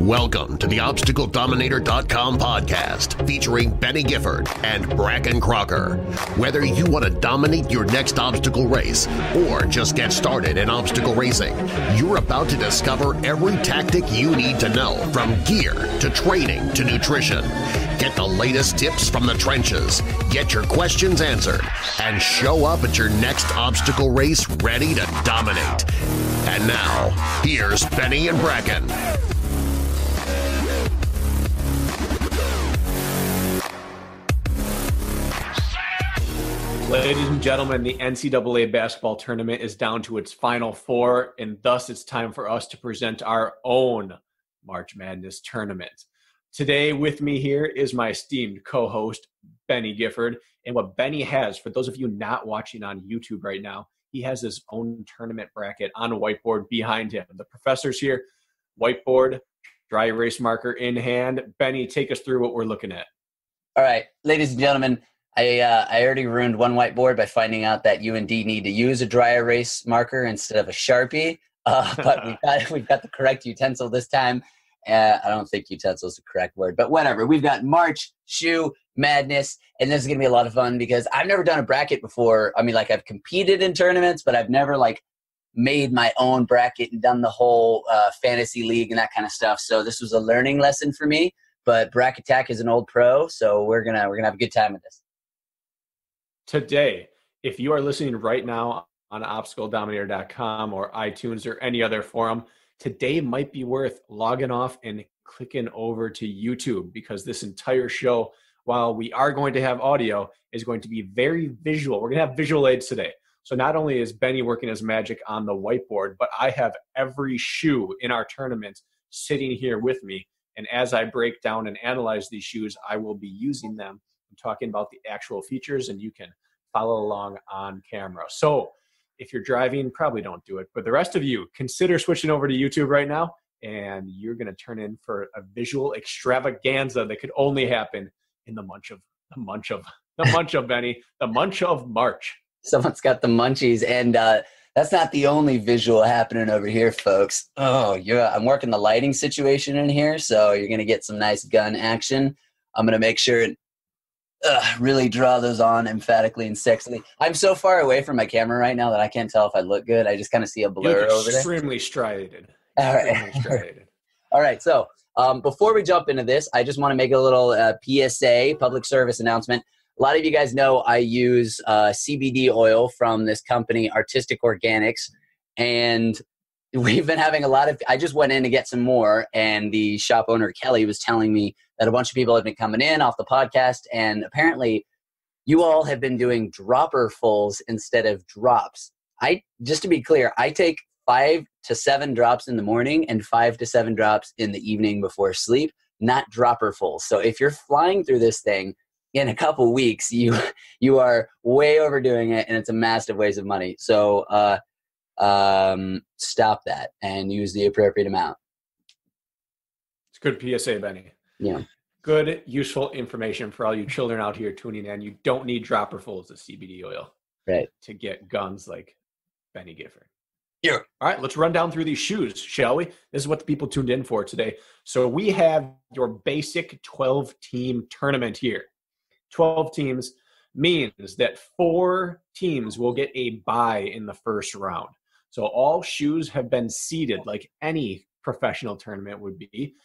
Welcome to the ObstacleDominator.com podcast featuring Benny Gifford and Brakken Crocker. Whether you want to dominate your next obstacle race or just get started in obstacle racing, you're about to discover every tactic you need to know, from gear to training to nutrition. Get the latest tips from the trenches, get your questions answered, and show up at your next obstacle race ready to dominate. And now, here's Benny and Brakken. Ladies and gentlemen, the NCAA basketball tournament is down to its final four, and thus it's time for us to present our own March Madness tournament. Today with me here is my esteemed co-host, Benny Gifford. And what Benny has, for those of you not watching on YouTube right now, he has his own tournament bracket on a whiteboard behind him. The professor's here, whiteboard, dry erase marker in hand. Benny, take us through what we're looking at. All right, ladies and gentlemen, I already ruined one whiteboard by finding out that UND need to use a dry erase marker instead of a Sharpie. But we've got the correct utensil this time. I don't think utensil is the correct word, but whatever. We've got March Shoe Madness, and this is going to be a lot of fun because I've never done a bracket before. I mean, like, I've competed in tournaments, but I've never, like, made my own bracket and done the whole fantasy league and that kind of stuff. So this was a learning lesson for me, but Bracket Attack is an old pro, so we're gonna have a good time with this. Today, if you are listening right now on ObstacleDominator.com or iTunes or any other forum, today might be worth logging off and clicking over to YouTube, because this entire show, while we are going to have audio, is going to be very visual. We're going to have visual aids today. So not only is Benny working his magic on the whiteboard, but I have every shoe in our tournament sitting here with me. And as I break down and analyze these shoes, I will be using them and talking about the actual features, and you can follow along on camera. So if you're driving, probably don't do it. But the rest of you, consider switching over to YouTube right now, and you're going to turn in for a visual extravaganza that could only happen in the munch of Benny, the munch of March. Someone's got the munchies, and that's not the only visual happening over here, folks. Oh, yeah, I'm working the lighting situation in here, so you're going to get some nice gun action. I'm going to make sure and really draw those on emphatically and sexily. I'm so far away from my camera right now that I can't tell if I look good. I just kind of see a blur over there. Extremely striated. All right. All right. So before we jump into this, I just want to make a little PSA, public service announcement. A lot of you guys know I use CBD oil from this company, Artistic Organics, and we've been having I just went in to get some more, and the shop owner, Kelly, was telling me that a bunch of people have been coming in off the podcast, and apparently you all have been doing dropper fulls instead of drops. Just to be clear, I take 5 to 7 drops in the morning and 5 to 7 drops in the evening before sleep, not dropper fulls. So if you're flying through this thing in a couple weeks, you are way overdoing it, and it's a massive waste of money. So stop that and use the appropriate amount. It's good PSA, Benny. Yeah. Good, useful information for all you children out here tuning in. You don't need dropperfuls of CBD oil, right, to get guns like Benny Gifford. Yeah. All right, let's run down through these shoes, shall we? This is what the people tuned in for today. So we have your basic 12-team tournament here. 12 teams means that 4 teams will get a bye in the first round. So all shoes have been seeded like any professional tournament would be.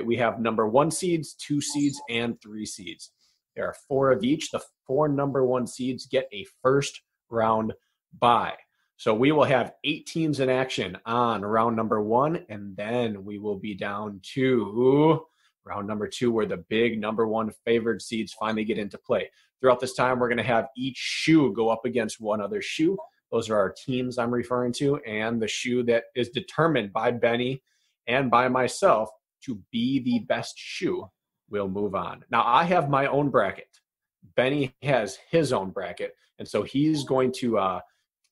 We have number 1 seeds, 2 seeds, and 3 seeds. There are 4 of each. The 4 number 1 seeds get a first round bye. So we will have 8 teams in action on round number 1, and then we will be down to round number 2, where the big number 1 favored seeds finally get into play. Throughout this time, we're going to have each shoe go up against one other shoe. Those are our teams I'm referring to, and the shoe that is determined by Benny and by myself to be the best shoe will move on. Now, I have my own bracket. Benny has his own bracket, and so he's going to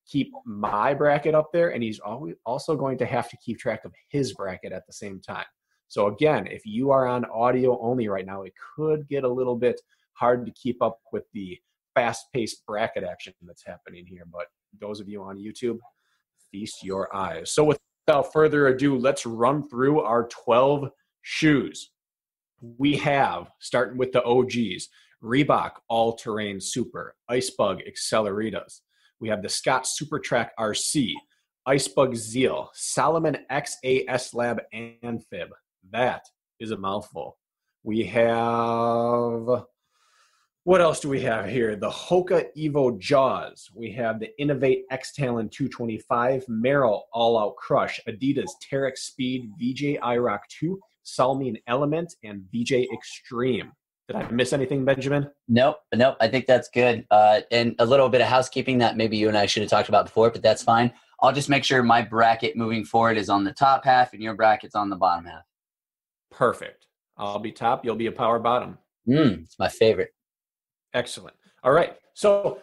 keep my bracket up there, and he's also going to have to keep track of his bracket at the same time. So again, if you are on audio only right now, it could get a little bit hard to keep up with the fast-paced bracket action that's happening here. But those of you on YouTube, feast your eyes. So without further ado, let's run through our 12 Shoes. We have, starting with the OGs, Reebok All-Terrain Super, Icebug Acceleritas. We have the Scott SuperTrack RC, Icebug Zeal, Salomon XAS Lab Amphib. That is a mouthful. We have, what else do we have here? The Hoka Evo Jaws. We have the Innovate X-Talon 225, Merrell All Out Crush, Adidas Terex Speed, VJ iRock 2, Salmine Element, and VJ Extreme. Did I miss anything, Benjamin? Nope. I think that's good. And a little bit of housekeeping that maybe you and I should have talked about before, but that's fine. I'll just make sure my bracket moving forward is on the top half and your bracket's on the bottom half. Perfect. I'll be top. You'll be a power bottom. It's my favorite. Excellent. All right. So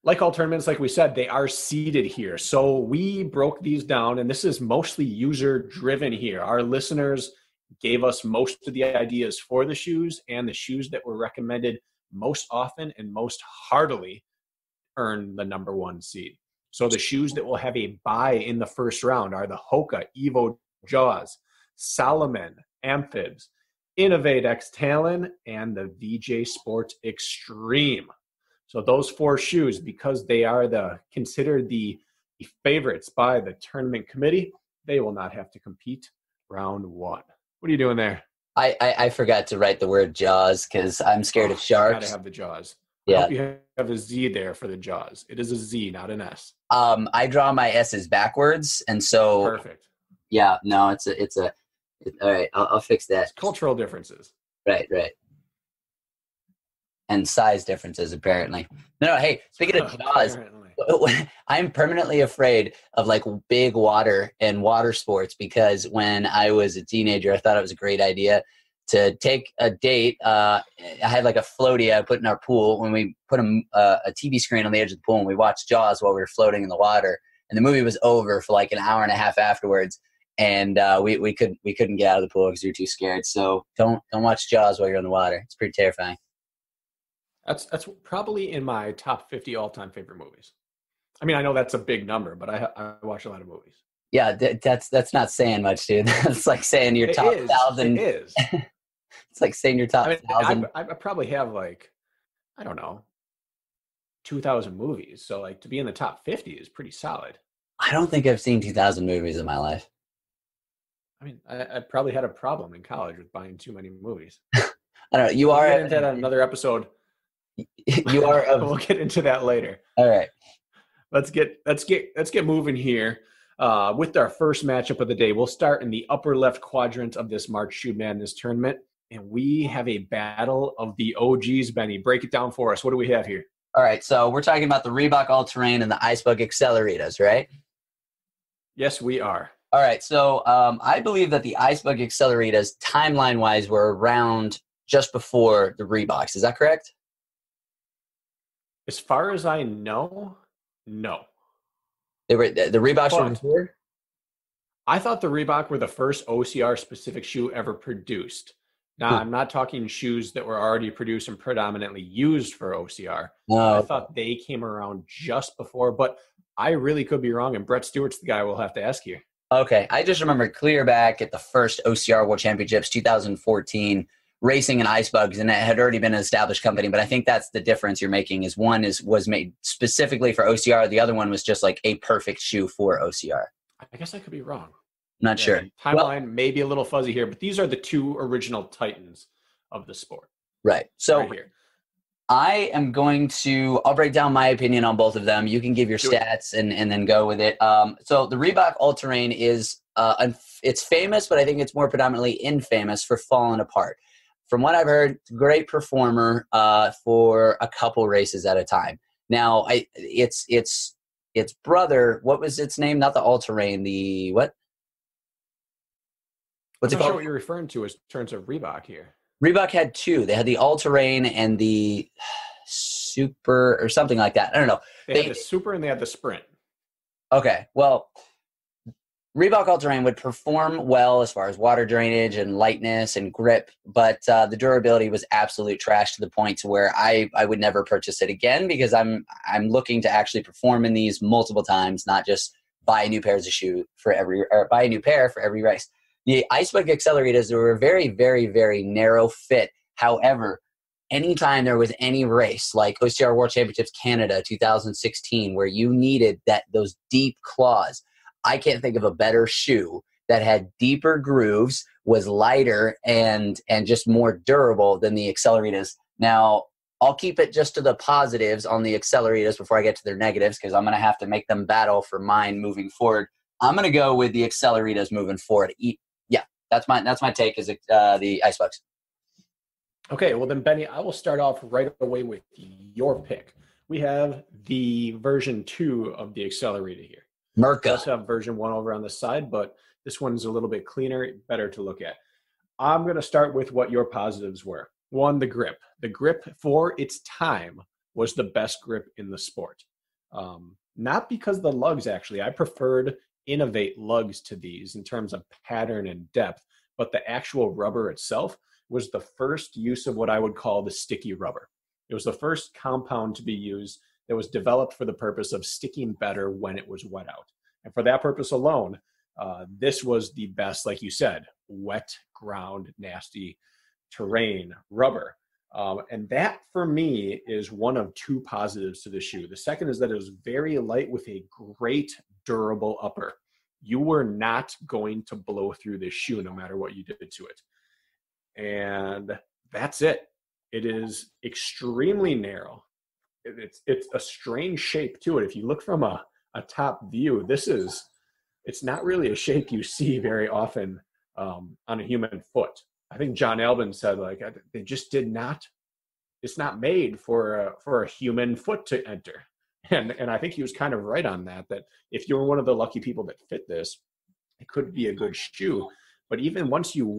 like all tournaments, like we said, they are seeded here. So we broke these down, and this is mostly user driven here. Our listeners gave us most of the ideas for the shoes, and the shoes that were recommended most often and most heartily earn the number one seed. So the shoes that will have a bye in the first round are the Hoka Evo Jaws, Salomon Amphibs, Innovate X-Talon, and the VJ Sport Extreme. So those four shoes, because they are considered the favorites by the tournament committee, they will not have to compete round one. What are you doing there? I forgot to write the word Jaws because I'm scared of sharks. Gotta have the Jaws. Yeah. I hope you have a Z there for the Jaws. It is a Z, not an S. I draw my S's backwards, and so Perfect. Yeah, no, it's a. All right, I'll fix that. It's cultural differences. Right. And size differences, apparently. No, hey, speaking of Jaws, I'm permanently afraid of like big water and water sports because when I was a teenager, I thought it was a great idea to take a date. I had like a floaty I put in our pool when we put a TV screen on the edge of the pool and we watched Jaws while we were floating in the water. And the movie was over for like an hour and a half afterwards. And we couldn't get out of the pool because we were too scared. So don't watch Jaws while you're in the water. It's pretty terrifying. That's probably in my top 50 all-time favorite movies. I mean, I know that's a big number, but I watch a lot of movies. Yeah, that's not saying much, dude. That's like saying your top 1,000. It is. It's like saying your top 1,000. I probably have like, I don't know, 2,000 movies. So like to be in the top 50 is pretty solid. I don't think I've seen 2,000 movies in my life. I mean, I probably had a problem in college with buying too many movies. I don't know. You are We'll get into that on another episode. You are. We'll get into that later. All right. Let's get moving here with our first matchup of the day. We'll start in the upper left quadrant of this March Shoe Madness tournament, and we have a battle of the OGs. Benny, break it down for us. What do we have here? All right. So we're talking about the Reebok All-Terrain and the Icebug Acceleritas, right? Yes, we are. All right. So I believe that the Icebug Acceleritas, timeline-wise, were around just before the Reeboks. Is that correct? As far as I know, no. They were the Reeboks were before? I thought the Reebok were the first OCR specific shoe ever produced. Now, I'm not talking shoes that were already produced and predominantly used for OCR. No. I thought they came around just before, but I really could be wrong, and Brett Stewart's the guy we'll have to ask here. Okay. I just remember clear back at the first OCR World Championships, 2014, racing in Icebugs, and it had already been an established company, but I think that's the difference you're making is one was made specifically for OCR. The other one was just like a perfect shoe for OCR. I guess I could be wrong. Not sure. Timeline may be a little fuzzy here, but these are the two original titans of the sport. Right. So right here. I'll break down my opinion on both of them. You can give your stats and then go with it. So the Reebok All-Terrain is, it's famous, but I think it's more predominantly infamous for falling apart. From what I've heard, great performer for a couple races at a time. Now, its brother, what was its name? Not the All-Terrain, the what? What's it called? I'm not sure what you're referring to in terms of Reebok here. Reebok had two. They had the All-Terrain and the Super or something like that. I don't know. They had the Super and they had the Sprint. Okay. Well, Reebok All-Terrain would perform well as far as water drainage and lightness and grip, but the durability was absolute trash to the point to where I would never purchase it again because I'm looking to actually perform in these multiple times, not just buy a new pair for every race. The Icebike accelerators were a very, very, very narrow fit. However, anytime there was any race like OCR World Championships Canada 2016 where you needed those deep claws, I can't think of a better shoe that had deeper grooves, was lighter, and just more durable than the accelerators. Now, I'll keep it just to the positives on the accelerators before I get to their negatives, because I'm going to have to make them battle for mine moving forward. I'm going to go with the accelerators moving forward. Yeah, that's my take, is the Icebikes. Okay, well then, Benny, I will start off right away with your pick. We have the version 2 of the accelerator here. Merca. We also have version 1 over on the side, but this one's a little bit cleaner, better to look at. I'm going to start with what your positives were. 1, the grip. The grip for its time was the best grip in the sport. Not because the lugs, actually. I preferred Innovate lugs to these in terms of pattern and depth, but the actual rubber itself was the first use of what I would call the sticky rubber. It was the first compound to be used that was developed for the purpose of sticking better when it was wet out. And for that purpose alone, this was the best, like you said, wet ground, nasty terrain rubber. And that for me is one of 2 positives to the shoe. The second is that it was very light with a great durable upper. You were not going to blow through this shoe no matter what you did to it. And that's it. It is extremely narrow. It's a strange shape to it. If you look from a top view, it's not really a shape you see very often on a human foot. I think John Albin said, like, they just did not, it's not made for a human foot to enter. And I think he was kind of right on that if you were one of the lucky people that fit this, it could be a good shoe. But even once you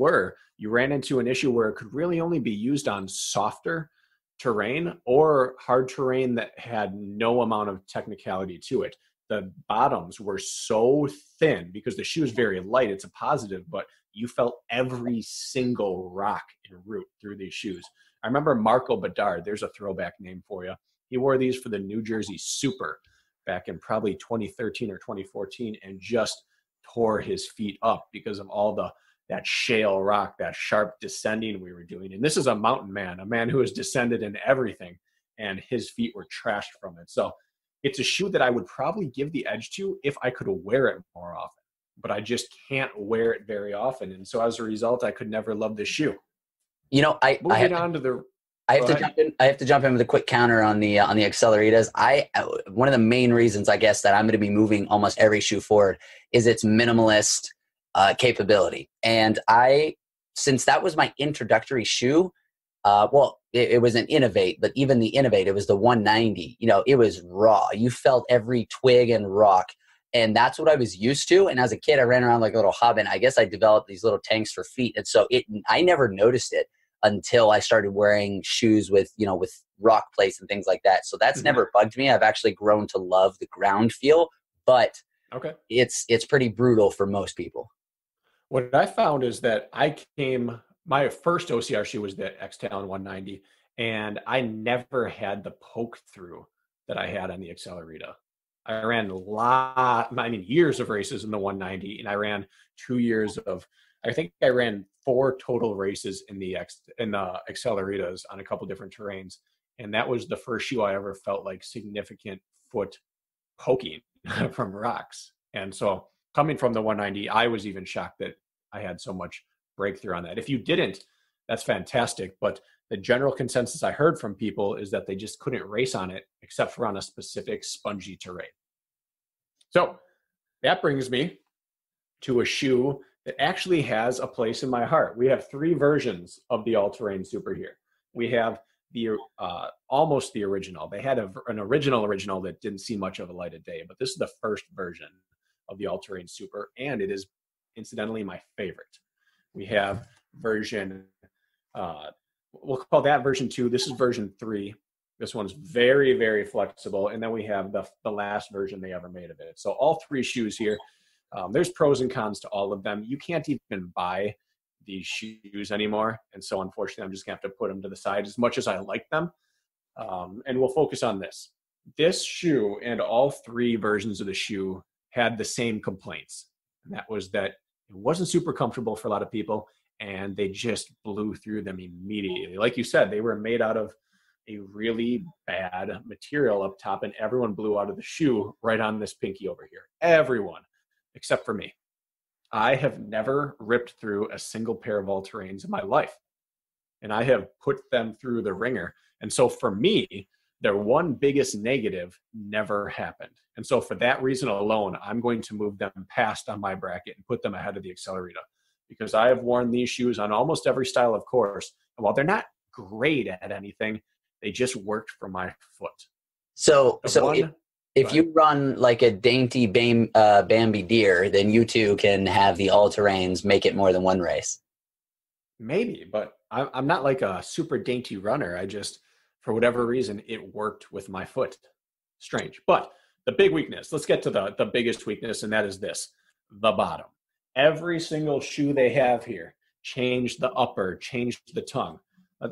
ran into an issue where it could really only be used on softer terrain or hard terrain that had no amount of technicality to it. The bottoms were so thin because the shoe is very light. It's a positive, but you felt every single rock and root through these shoes. I remember Marco Bedard, there's a throwback name for you. He wore these for the New Jersey Super back in probably 2013 or 2014 and just tore his feet up because of all that shale rock, that sharp descending we were doing. And this is a mountain man, a man who has descended in everything, and his feet were trashed from it. So it's a shoe that I would probably give the edge to if I could wear it more often, but I just can't wear it very often. And so as a result, I could never love this shoe. You know, I have to jump in with a quick counter on the accelerators. One of the main reasons, I guess, that I'm going to be moving almost every shoe forward is its minimalist capability. And since that was my introductory shoe, it was an Innovate, but even the Innovate, it was the 190. You know, it was raw. You felt every twig and rock. And that's what I was used to. And as a kid, I ran around like a little hobbit. I guess I developed these little tanks for feet. And so I never noticed it until I started wearing shoes with rock plates and things like that. So that's never bugged me. I've actually grown to love the ground feel, but it's pretty brutal for most people. What I found is that my first OCR shoe was the X-Talon 190, and I never had the poke through that I had on the accelerator. I ran years of races in the 190, and I ran 2 years I think I ran 4 total races in the accelerators on a couple different terrains. And that was the first shoe I ever felt like significant foot poking from rocks. And so coming from the 190, I was even shocked that I had so much breakthrough on that. If you didn't, that's fantastic. But the general consensus I heard from people is that they just couldn't race on it except for on a specific spongy terrain. So that brings me to a shoe that actually has a place in my heart. We have 3 versions of the All-Terrain Super here. We have the almost the original. They had an original that didn't see much of a light of day, but this is the first version of the All-Terrain Super, and it is incidentally my favorite. We have version, we'll call that version 2. This is version 3. This one's very, very flexible. And then we have the last version they ever made of it. So all 3 shoes here, there's pros and cons to all of them. You can't even buy these shoes anymore. And so unfortunately, I'm just gonna have to put them to the side as much as I like them. And we'll focus on this. This shoe and all 3 versions of the shoe had the same complaints. And that was that It wasn't super comfortable for a lot of people, and they just blew through them immediately. Like you said, they were made out of a really bad material up top, and everyone blew out of the shoe right on this pinky over here. Everyone, except for me. I have never ripped through a single pair of all-terrains in my life, and I have put them through the ringer. And so for me, their one biggest negative never happened. And so for that reason alone, I'm going to move them past on my bracket and put them ahead of the Accelerita, because I have worn these shoes on almost every style of course. And while they're not great at anything, they just worked for my foot. So if you run like a dainty Bambi deer, then you two can have the all-terrains make it more than one race. Maybe, but I'm not like a super dainty runner. I just, for whatever reason, it worked with my foot. Strange. But the big weakness, let's get to the biggest weakness, and that is this, the bottom. Every single shoe they have here changed the upper, changed the tongue.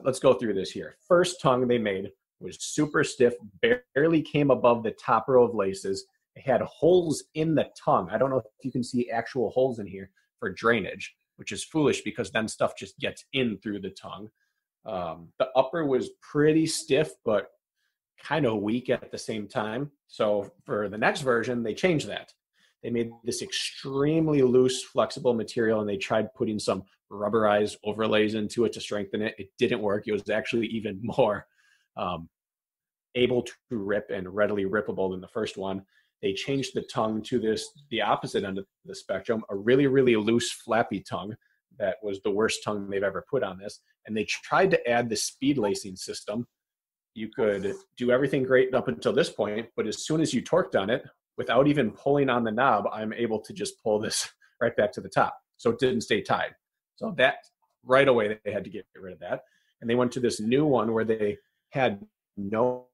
Let's go through this here. First tongue they made was super stiff, barely came above the top row of laces. It had holes in the tongue. I don't know if you can see actual holes in here for drainage, which is foolish because then stuff just gets in through the tongue. The upper was pretty stiff, but kind of weak at the same time. So for the next version, they changed that. They made this extremely loose, flexible material, and they tried putting some rubberized overlays into it to strengthen it. It didn't work. It was actually even more able to rip and readily rippable than the first one. They changed the tongue to the opposite end of the spectrum, a really, really loose, flappy tongue that was the worst tongue they've ever put on this. And they tried to add the speed lacing system. You could do everything great up until this point, but as soon as you torqued on it, without even pulling on the knob, I'm able to just pull this right back to the top. So it didn't stay tied. So that right away, they had to get rid of that. And they went to this new one where they had no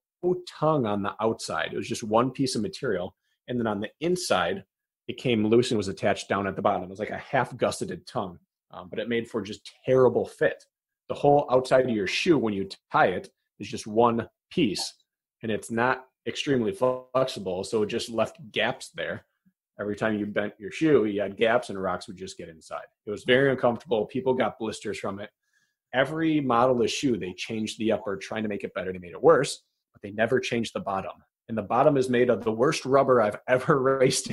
tongue on the outside. It was just one piece of material. And then on the inside, it came loose and was attached down at the bottom. It was like a half gusseted tongue, but it made for just terrible fit. The whole outside of your shoe, when you tie it, is just one piece, and it's not extremely flexible, so it just left gaps there. Every time you bent your shoe, you had gaps and rocks would just get inside. It was very uncomfortable. People got blisters from it. Every model of shoe, they changed the upper, trying to make it better. They made it worse, but they never changed the bottom. And the bottom is made of the worst rubber I've ever raced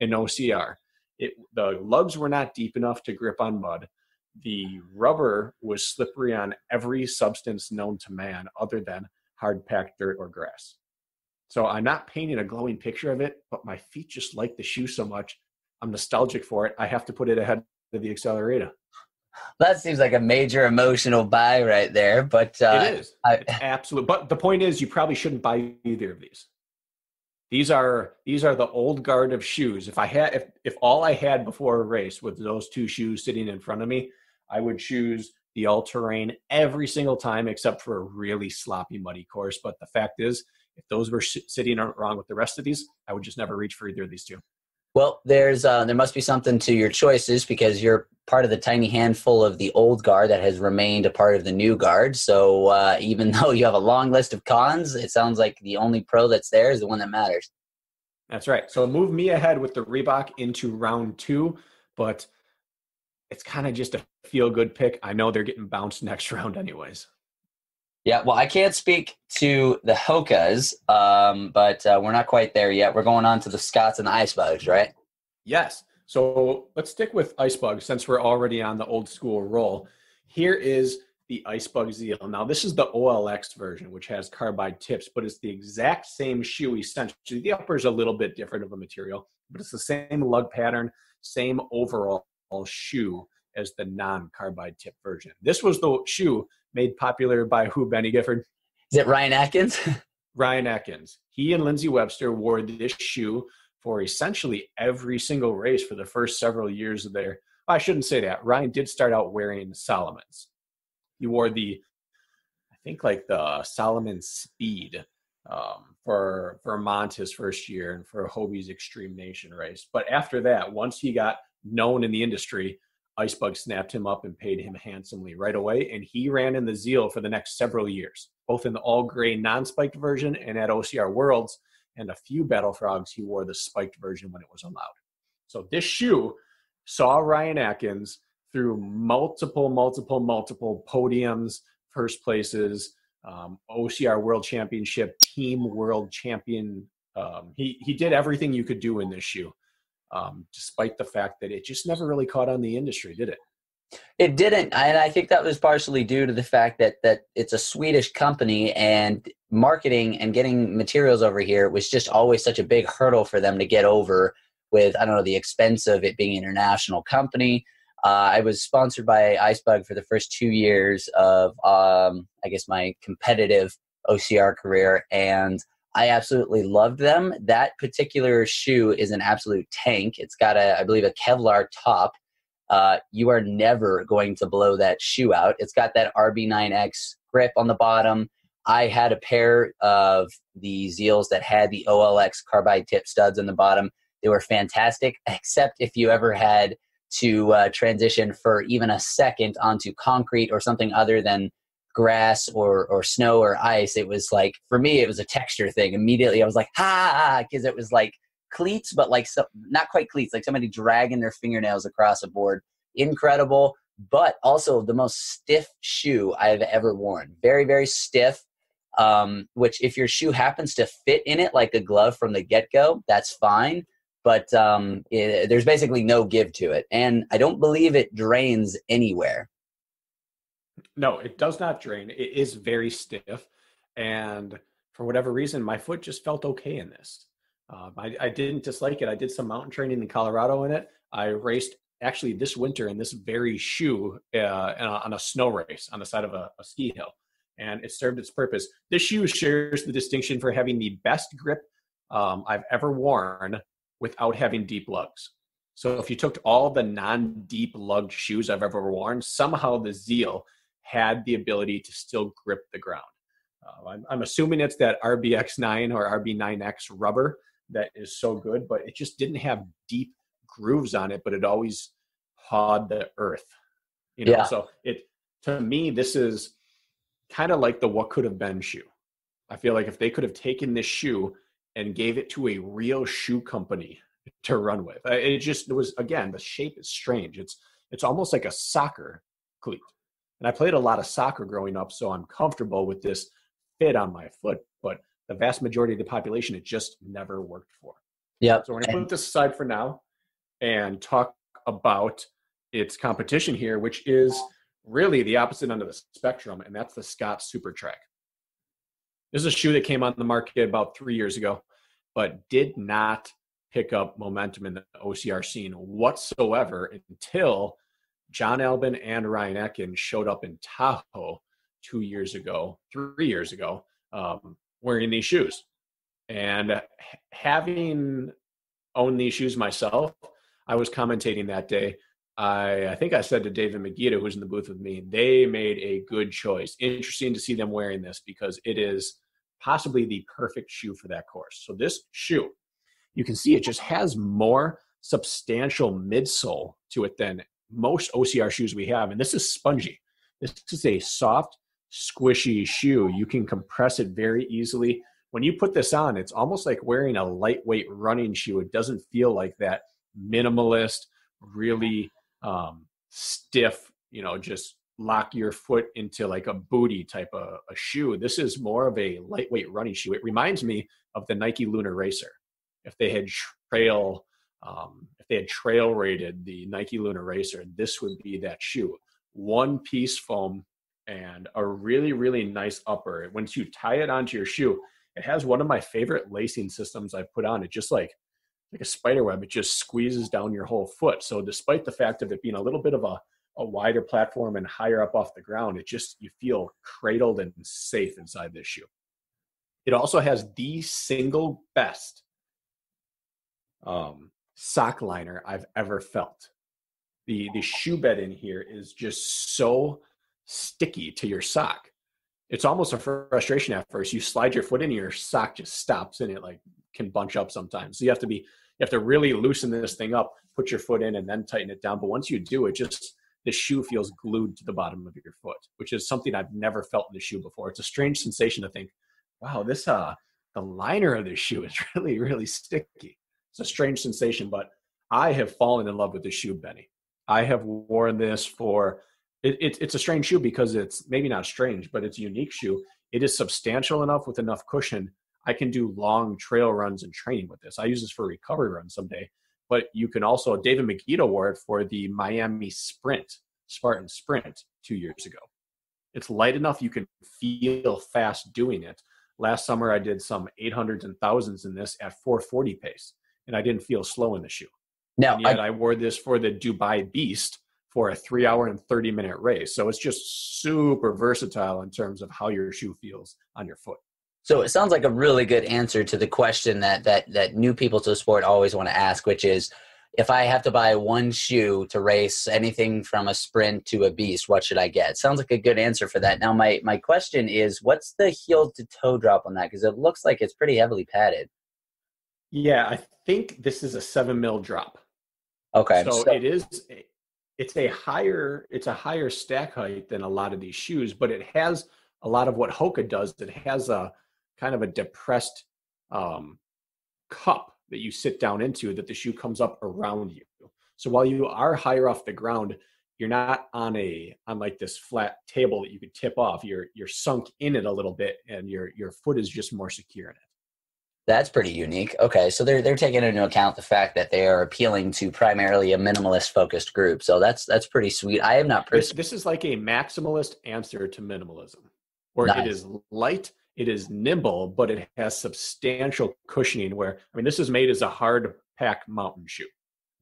in OCR. The lugs were not deep enough to grip on mud. The rubber was slippery on every substance known to man other than hard-packed dirt or grass. So I'm not painting a glowing picture of it, but my feet just like the shoe so much. I'm nostalgic for it. I have to put it ahead of the Accelerita. That seems like a major emotional buy right there, but it is. It's absolute. But the point is, you probably shouldn't buy either of these. These are the old guard of shoes. If all I had before a race was those two shoes sitting in front of me, I would choose the all-terrain every single time except for a really sloppy, muddy course. But the fact is, if those were sitting wrong with the rest of these, I would just never reach for either of these two. Well, there must be something to your choices because you're part of the tiny handful of the old guard that has remained a part of the new guard. So even though you have a long list of cons, it sounds like the only pro that's there is the one that matters. That's right. So move me ahead with the Reebok into round 2, but it's kind of just a feel-good pick. I know they're getting bounced next round anyways. Yeah, well, I can't speak to the Hokas, but we're not quite there yet. We're going on to the Scots and the Ice Bugs, right? Yes. So let's stick with Ice Bugs since we're already on the old school roll. Here is the Ice Bug Zeal. Now, this is the OLX version, which has carbide tips, but it's the exact same shoe essentially. The upper is a little bit different of a material, but it's the same lug pattern, same overall shoe as the non-carbide tip version. This was the shoe made popular by who, Benny Gifford? Is it Ryan Atkins? Ryan Atkins. He and Lindsey Webster wore this shoe for essentially every single race for the first several years of their, I shouldn't say that. Ryan did start out wearing Salomon's. He wore the Salomon Speed for Vermont his first year and for Hobie's Extreme Nation race. But after that, once he got known in the industry, Icebug snapped him up and paid him handsomely right away, and he ran in the Zeal for the next several years, both in the all-gray non-spiked version and at OCR Worlds, and a few Battle Frogs he wore the spiked version when it was allowed. So this shoe saw Ryan Atkins through multiple podiums, first places, OCR World Championship, Team World Champion. He did everything you could do in this shoe, despite the fact that it just never really caught on the industry, did it? It didn't, and I think that was partially due to the fact that it's a Swedish company, and marketing and getting materials over here was just always such a big hurdle for them to get over with, I don't know, the expense of it being an international company. I was sponsored by Icebug for the first 2 years of, I guess, my competitive OCR career, and I absolutely loved them. That particular shoe is an absolute tank. It's got, I believe, a Kevlar top. You are never going to blow that shoe out. It's got that RB9X grip on the bottom. I had a pair of the Zeals that had the OLX carbide tip studs on the bottom. They were fantastic, except if you ever had to transition for even a second onto concrete or something other than grass or snow or ice. It was like, for me, it was a texture thing. Immediately I was like, ha, because it was like cleats, but like not quite cleats, like somebody dragging their fingernails across a board. Incredible, but also the most stiff shoe I've ever worn. Very, very stiff, which if your shoe happens to fit in it like a glove from the get-go, that's fine. But there's basically no give to it. And I don't believe it drains anywhere. No, it does not drain. It is very stiff. And for whatever reason, my foot just felt okay in this. I didn't dislike it. I did some mountain training in Colorado in it. I raced actually this winter in this very shoe on a snow race on the side of a ski hill. And it served its purpose. This shoe shares the distinction for having the best grip I've ever worn without having deep lugs. So if you took all the non-deep lugged shoes I've ever worn, somehow the Zeal had the ability to still grip the ground. I'm assuming it's that RBX9 or RB9X rubber that is so good, but it just didn't have deep grooves on it, but it always pawed the earth. You know, yeah. So to me, this is kind of like the what could have been shoe. I feel like if they could have taken this shoe and gave it to a real shoe company to run with, it was, again, the shape is strange. It's almost like a soccer cleat. And I played a lot of soccer growing up, so I'm comfortable with this fit on my foot, but the vast majority of the population, it just never worked for. Yeah. So we're going to put this aside for now and talk about its competition here, which is really the opposite end of the spectrum, and that's the Scott Super Track. This is a shoe that came on the market about 3 years ago, but did not pick up momentum in the OCR scene whatsoever until John Albin and Ryan Atkins showed up in Tahoe 3 years ago, wearing these shoes. And having owned these shoes myself, I was commentating that day. I think I said to David Megita, who's in the booth with me, they made a good choice. Interesting to see them wearing this because it is possibly the perfect shoe for that course. So this shoe, you can see it just has more substantial midsole to it than most OCR shoes we have. And this is spongy. This is a soft, squishy shoe. You can compress it very easily. When you put this on, it's almost like wearing a lightweight running shoe. It doesn't feel like that minimalist, really stiff, just lock your foot into like a booty type of a shoe. This is more of a lightweight running shoe. It reminds me of the Nike Lunar Racer. If they had trail rated the Nike Lunar Racer, this would be that shoe. One piece foam and a really, really nice upper. Once you tie it onto your shoe, it has one of my favorite lacing systems I've put on. It just like a spider web. It just squeezes down your whole foot. So despite the fact of it being a little bit of a wider platform and higher up off the ground, you feel cradled and safe inside this shoe. It also has the single best sock liner I've ever felt. The shoe bed in here is just so sticky to your sock. It's almost a frustration at first. You slide your foot in, your sock just stops, and it like can bunch up sometimes. So you have to really loosen this thing up, put your foot in, and then tighten it down. But once you do, the shoe feels glued to the bottom of your foot, which is something I've never felt in the shoe before. It's a strange sensation to think, wow, the liner of this shoe is really, really sticky. It's a strange sensation, but I have fallen in love with this shoe, Benny. I have worn this for, it's a strange shoe because it's maybe not strange, but it's a unique shoe. It is substantial enough with enough cushion. I can do long trail runs and training with this. I use this for recovery runs someday. But you can also, David McGeeta wore it for the Miami Spartan Sprint 2 years ago. It's light enough you can feel fast doing it. Last summer, I did some 800s and 1000s in this at 440 pace, and I didn't feel slow in the shoe. Now, and yet I wore this for the Dubai Beast for a 3 hour and 30-minute race. So it's just super versatile in terms of how your shoe feels on your foot. So it sounds like a really good answer to the question that new people to the sport always want to ask, which is, if I have to buy one shoe to race anything from a sprint to a beast, what should I get? Sounds like a good answer for that. Now, my question is, what's the heel to toe drop on that? Because it looks like it's pretty heavily padded. Yeah, I think this is a 7 mil drop. Okay. So it's a higher stack height than a lot of these shoes, but it has a lot of what Hoka does. It has a kind of a depressed cup that you sit down into, that the shoe comes up around you. So while you are higher off the ground, you're not on like this flat table that you could tip off. You're sunk in it a little bit, and your foot is just more secure in it. That's pretty unique. Okay, so they're taking into account the fact that they are appealing to primarily a minimalist focused group. So that's pretty sweet. I am not this is like a maximalist answer to minimalism, where nice. It is light, it is nimble, but it has substantial cushioning. This is made as a hard pack mountain shoe.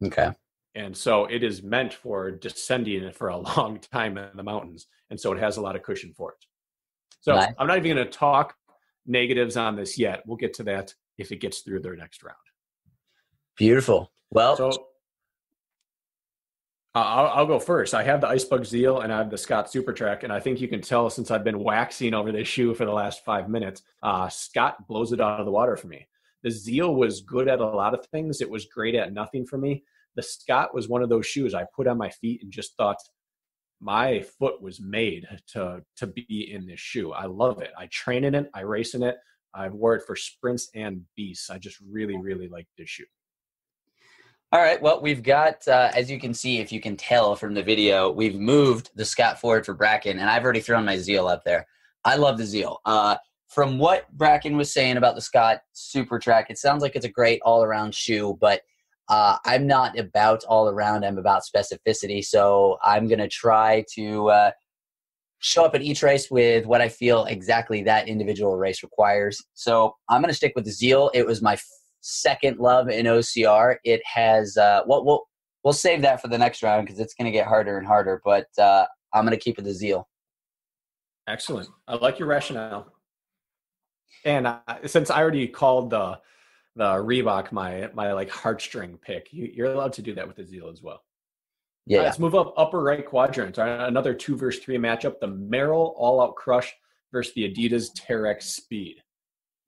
Okay. And so it is meant for descending for a long time in the mountains. And so it has a lot of cushion for it. So nice. I'm not even going to talk negatives on this yet. We'll get to that if it gets through their next round. Beautiful. Well, so I'll go first. I have the Icebug Zeal and I have the Scott Super Track, and I think you can tell since I've been waxing over this shoe for the last 5 minutes, Scott blows it out of the water for me. The Zeal was good at a lot of things. It was great at nothing for me. The Scott was one of those shoes I put on my feet and just thought my foot was made to be in this shoe. I love it. I train in it. I race in it. I've worn it for sprints and beasts. I just really, really like this shoe. All right. Well, we've got, as you can see, if you can tell from the video, we've moved the Scott forward for Brakken, and I've already thrown my Zeal up there. I love the Zeal. From what Brakken was saying about the Scott Super Track, it sounds like it's a great all-around shoe, but I'm not about all-around. I'm about specificity. So I'm going to try to show up at each race with what I feel exactly that individual race requires. So I'm going to stick with the Zeal. It was my second love in OCR. It has we'll save that for the next round because it's going to get harder and harder, but I'm going to keep it the Zeal. Excellent. I like your rationale. And since I already called the Reebok my like heartstring pick, you're allowed to do that with the Zeal as well. Yeah. Let's move up upper right quadrant. Another 2 versus 3 matchup, the Merrell All Out Crush versus the Adidas Terex Speed.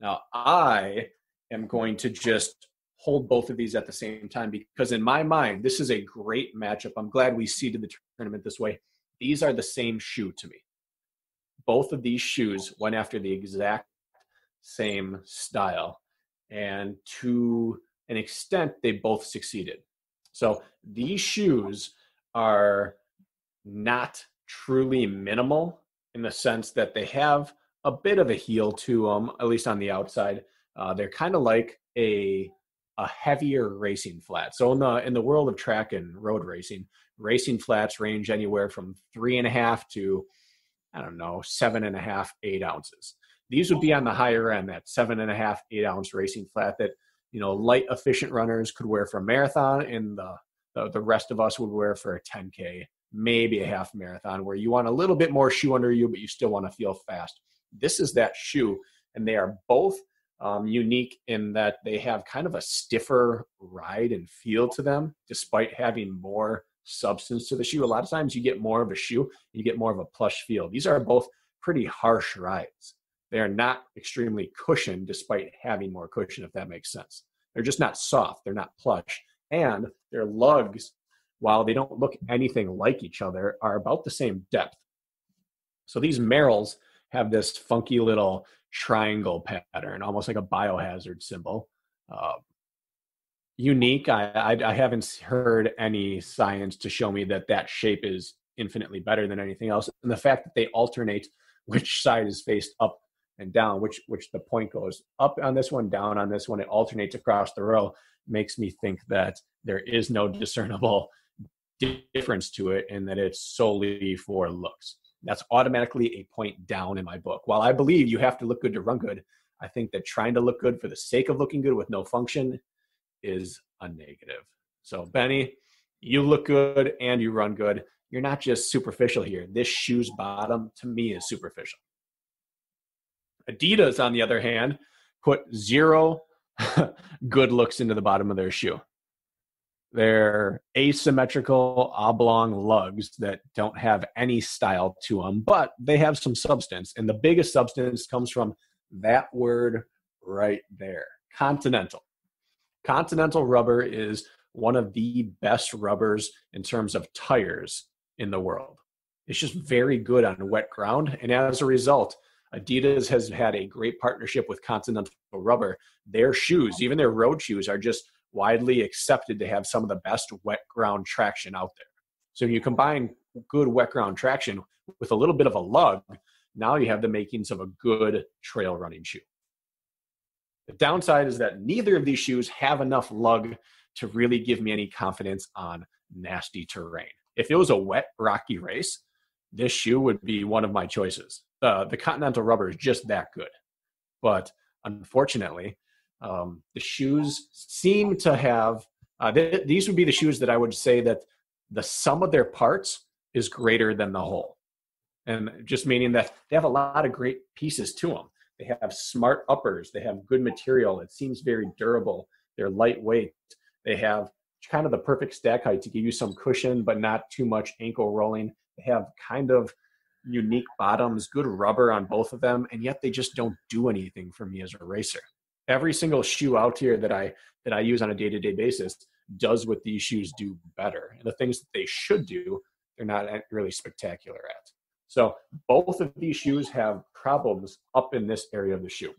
Now I am going to just hold both of these at the same time because in my mind, this is a great matchup. I'm glad we seeded the tournament this way. These are the same shoe to me. Both of these shoes went after the exact same style, and to an extent, they both succeeded. So these shoes are not truly minimal in the sense that they have a bit of a heel to them, at least on the outside. They're kind of like a heavier racing flat. So in the world of track and road racing flats range anywhere from 3.5 to 7.5, 8 ounces. These would be on the higher end, that 7.5, 8 ounce racing flat that light efficient runners could wear for a marathon, and the rest of us would wear for a 10K, maybe a half marathon, where you want a little bit more shoe under you, but you still want to feel fast. This is that shoe, and they are both unique in that they have kind of a stiffer ride and feel to them, despite having more substance to the shoe. A lot of times you get more of a shoe, you get more of a plush feel. These are both pretty harsh rides. They are not extremely cushioned, despite having more cushion, if that makes sense. They're just not soft. They're not plush. And their lugs, while they don't look anything like each other, are about the same depth. So these Merrells have this funky little triangle pattern, almost like a biohazard symbol. unique. I haven't heard any science to show me that shape is infinitely better than anything else. And the fact that they alternate which side is faced up and down, which the point goes up on this one, down on this one, it alternates across the row, makes me think that there is no discernible difference to it and that it's solely for looks. That's automatically a point down in my book. While I believe you have to look good to run good, I think that trying to look good for the sake of looking good with no function is a negative. So Benny, you look good and you run good. You're not just superficial here. This shoe's bottom, to me, is superficial. Adidas, on the other hand, put zero good looks into the bottom of their shoe. They're asymmetrical oblong lugs that don't have any style to them, but they have some substance. And the biggest substance comes from that word right there, Continental. Continental rubber is one of the best rubbers in terms of tires in the world. It's just very good on wet ground. And as a result, Adidas has had a great partnership with Continental Rubber. Their shoes, even their road shoes, are just widely accepted to have some of the best wet ground traction out there. So you combine good wet ground traction with a little bit of a lug, now you have the makings of a good trail running shoe. The downside is that neither of these shoes have enough lug to really give me any confidence on nasty terrain. If it was a wet, rocky race, this shoe would be one of my choices. The Continental Rubber is just that good. But unfortunately, the shoes seem to have, these would be the shoes that I would say that the sum of their parts is greater than the whole. And just meaning that they have a lot of great pieces to them. They have smart uppers. They have good material. It seems very durable. They're lightweight. They have kind of the perfect stack height to give you some cushion, but not too much ankle rolling. They have kind of unique bottoms, good rubber on both of them, and yet they just don't do anything for me as a racer. Every single shoe out here that I use on a day-to-day basis does what these shoes do better. And the things that they should do, they're not really spectacular at. So both of these shoes have problems up in this area of the shoe.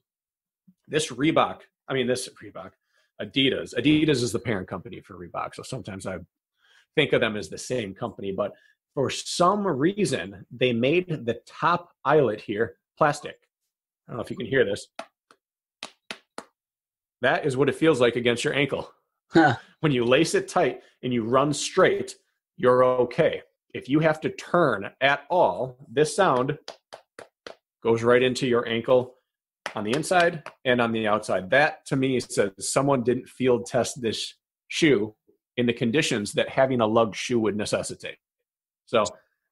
Adidas is the parent company for Reebok. So sometimes I think of them as the same company, but for some reason, they made the top eyelet here plastic. I don't know if you can hear this. That is what it feels like against your ankle. Huh. When you lace it tight and you run straight, you're okay. If you have to turn at all, this sound goes right into your ankle on the inside and on the outside. That, to me, says someone didn't field test this shoe in the conditions that having a lug shoe would necessitate. So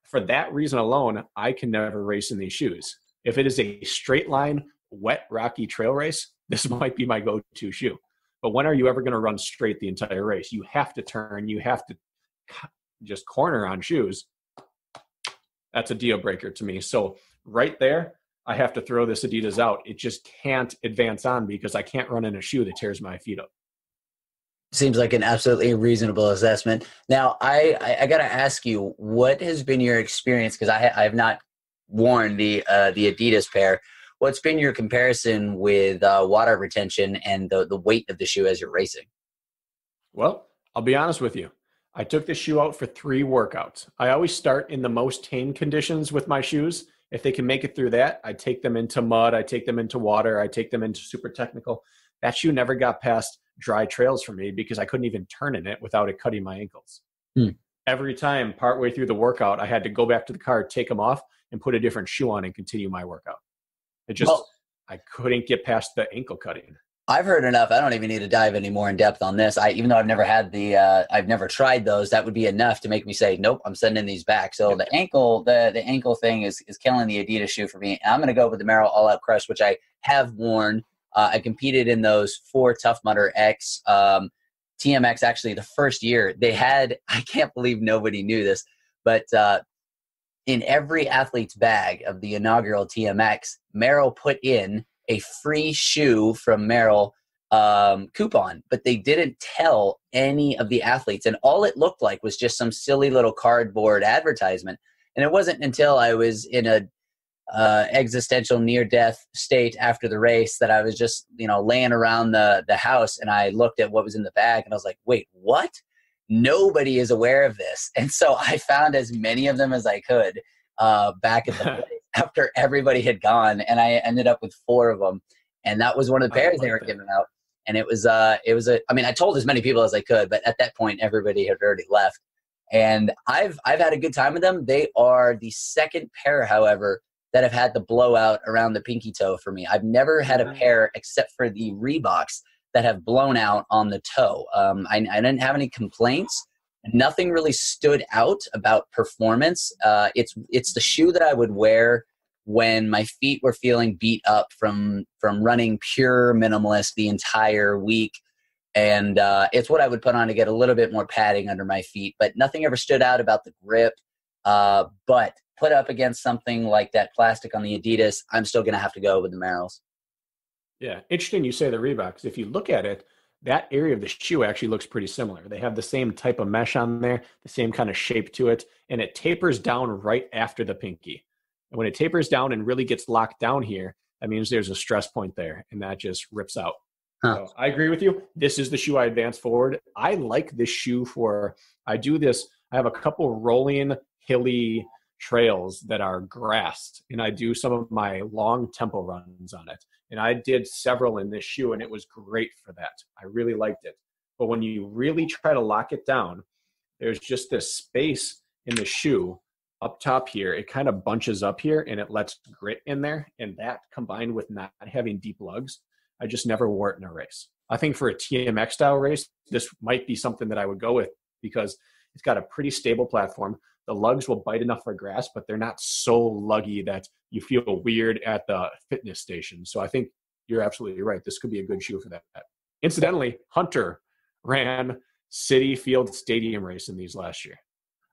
for that reason alone, I can never race in these shoes. If it is a straight line, wet, rocky trail race, this might be my go-to shoe. But when are you ever going to run straight the entire race? You have to turn. You have to just corner on shoes. That's a deal breaker to me. So right there, I have to throw this Adidas out. It just can't advance on because I can't run in a shoe that tears my feet up. Seems like an absolutely reasonable assessment. Now, I got to ask you, what has been your experience? Because I have not worn the Adidas pair. What's been your comparison with water retention and the weight of the shoe as you're racing? Well, I'll be honest with you. I took the shoe out for 3 workouts. I always start in the most tame conditions with my shoes. If they can make it through that, I take them into mud, I take them into water, I take them into super technical. That shoe never got past dry trails for me because I couldn't even turn in it without it cutting my ankles. Every time, partway through the workout, I had to go back to the car, take them off, and put a different shoe on and continue my workout. I couldn't get past the ankle cutting. I've heard enough. I don't even need to dive any more in depth on this. Even though I've never had I've never tried those, that would be enough to make me say, nope, I'm sending these back. So the ankle thing is killing the Adidas shoe for me. I'm going to go with the Merrell All Out Crush, which I have worn. I competed in those 4 Tough Mudder X. TMX, actually, the first year they had, I can't believe nobody knew this, but in every athlete's bag of the inaugural TMX, Merrell put in a free shoe from Merrell coupon, but they didn't tell any of the athletes. And all it looked like was just some silly little cardboard advertisement. And it wasn't until I was in existential near-death state after the race that I was just, laying around the house, and I looked at what was in the bag and I was like, wait, what? Nobody is aware of this. And so I found as many of them as I could back at the place after everybody had gone, and I ended up with 4 of them. And that was one of the pairs they were giving out. And I told as many people as I could, but at that point, everybody had already left. And I've had a good time with them. They are the second pair, however, that have had the blowout around the pinky toe for me. I've never had a pair except for the Reeboks that have blown out on the toe. I didn't have any complaints. Nothing really stood out about performance. It's the shoe that I would wear when my feet were feeling beat up from running pure minimalist the entire week. And it's what I would put on to get a little bit more padding under my feet. But nothing ever stood out about the grip. But put up against something like that plastic on the Adidas, I'm still going to have to go with the Merrells. Yeah, interesting you say the Reeboks. If you look at it, that area of the shoe actually looks pretty similar. They have the same type of mesh on there, the same kind of shape to it, and it tapers down right after the pinky. And when it tapers down and really gets locked down here, that means there's a stress point there, and that just rips out. So I agree with you. This is the shoe I advance forward. I like this shoe I have a couple rolling, hilly trails that are grassed, and I do some of my long tempo runs on it. And I did several in this shoe, and it was great for that. I really liked it. But when you really try to lock it down, there's just this space in the shoe up top here. It kind of bunches up here, and it lets grit in there. And that, combined with not having deep lugs, I just never wore it in a race. I think for a TMX style race, this might be something that I would go with because it's got a pretty stable platform. The lugs will bite enough for grass, but they're not so luggy that you feel weird at the fitness station. So I think you're absolutely right. This could be a good shoe for that. Incidentally, Hunter ran City Field Stadium race in these last year.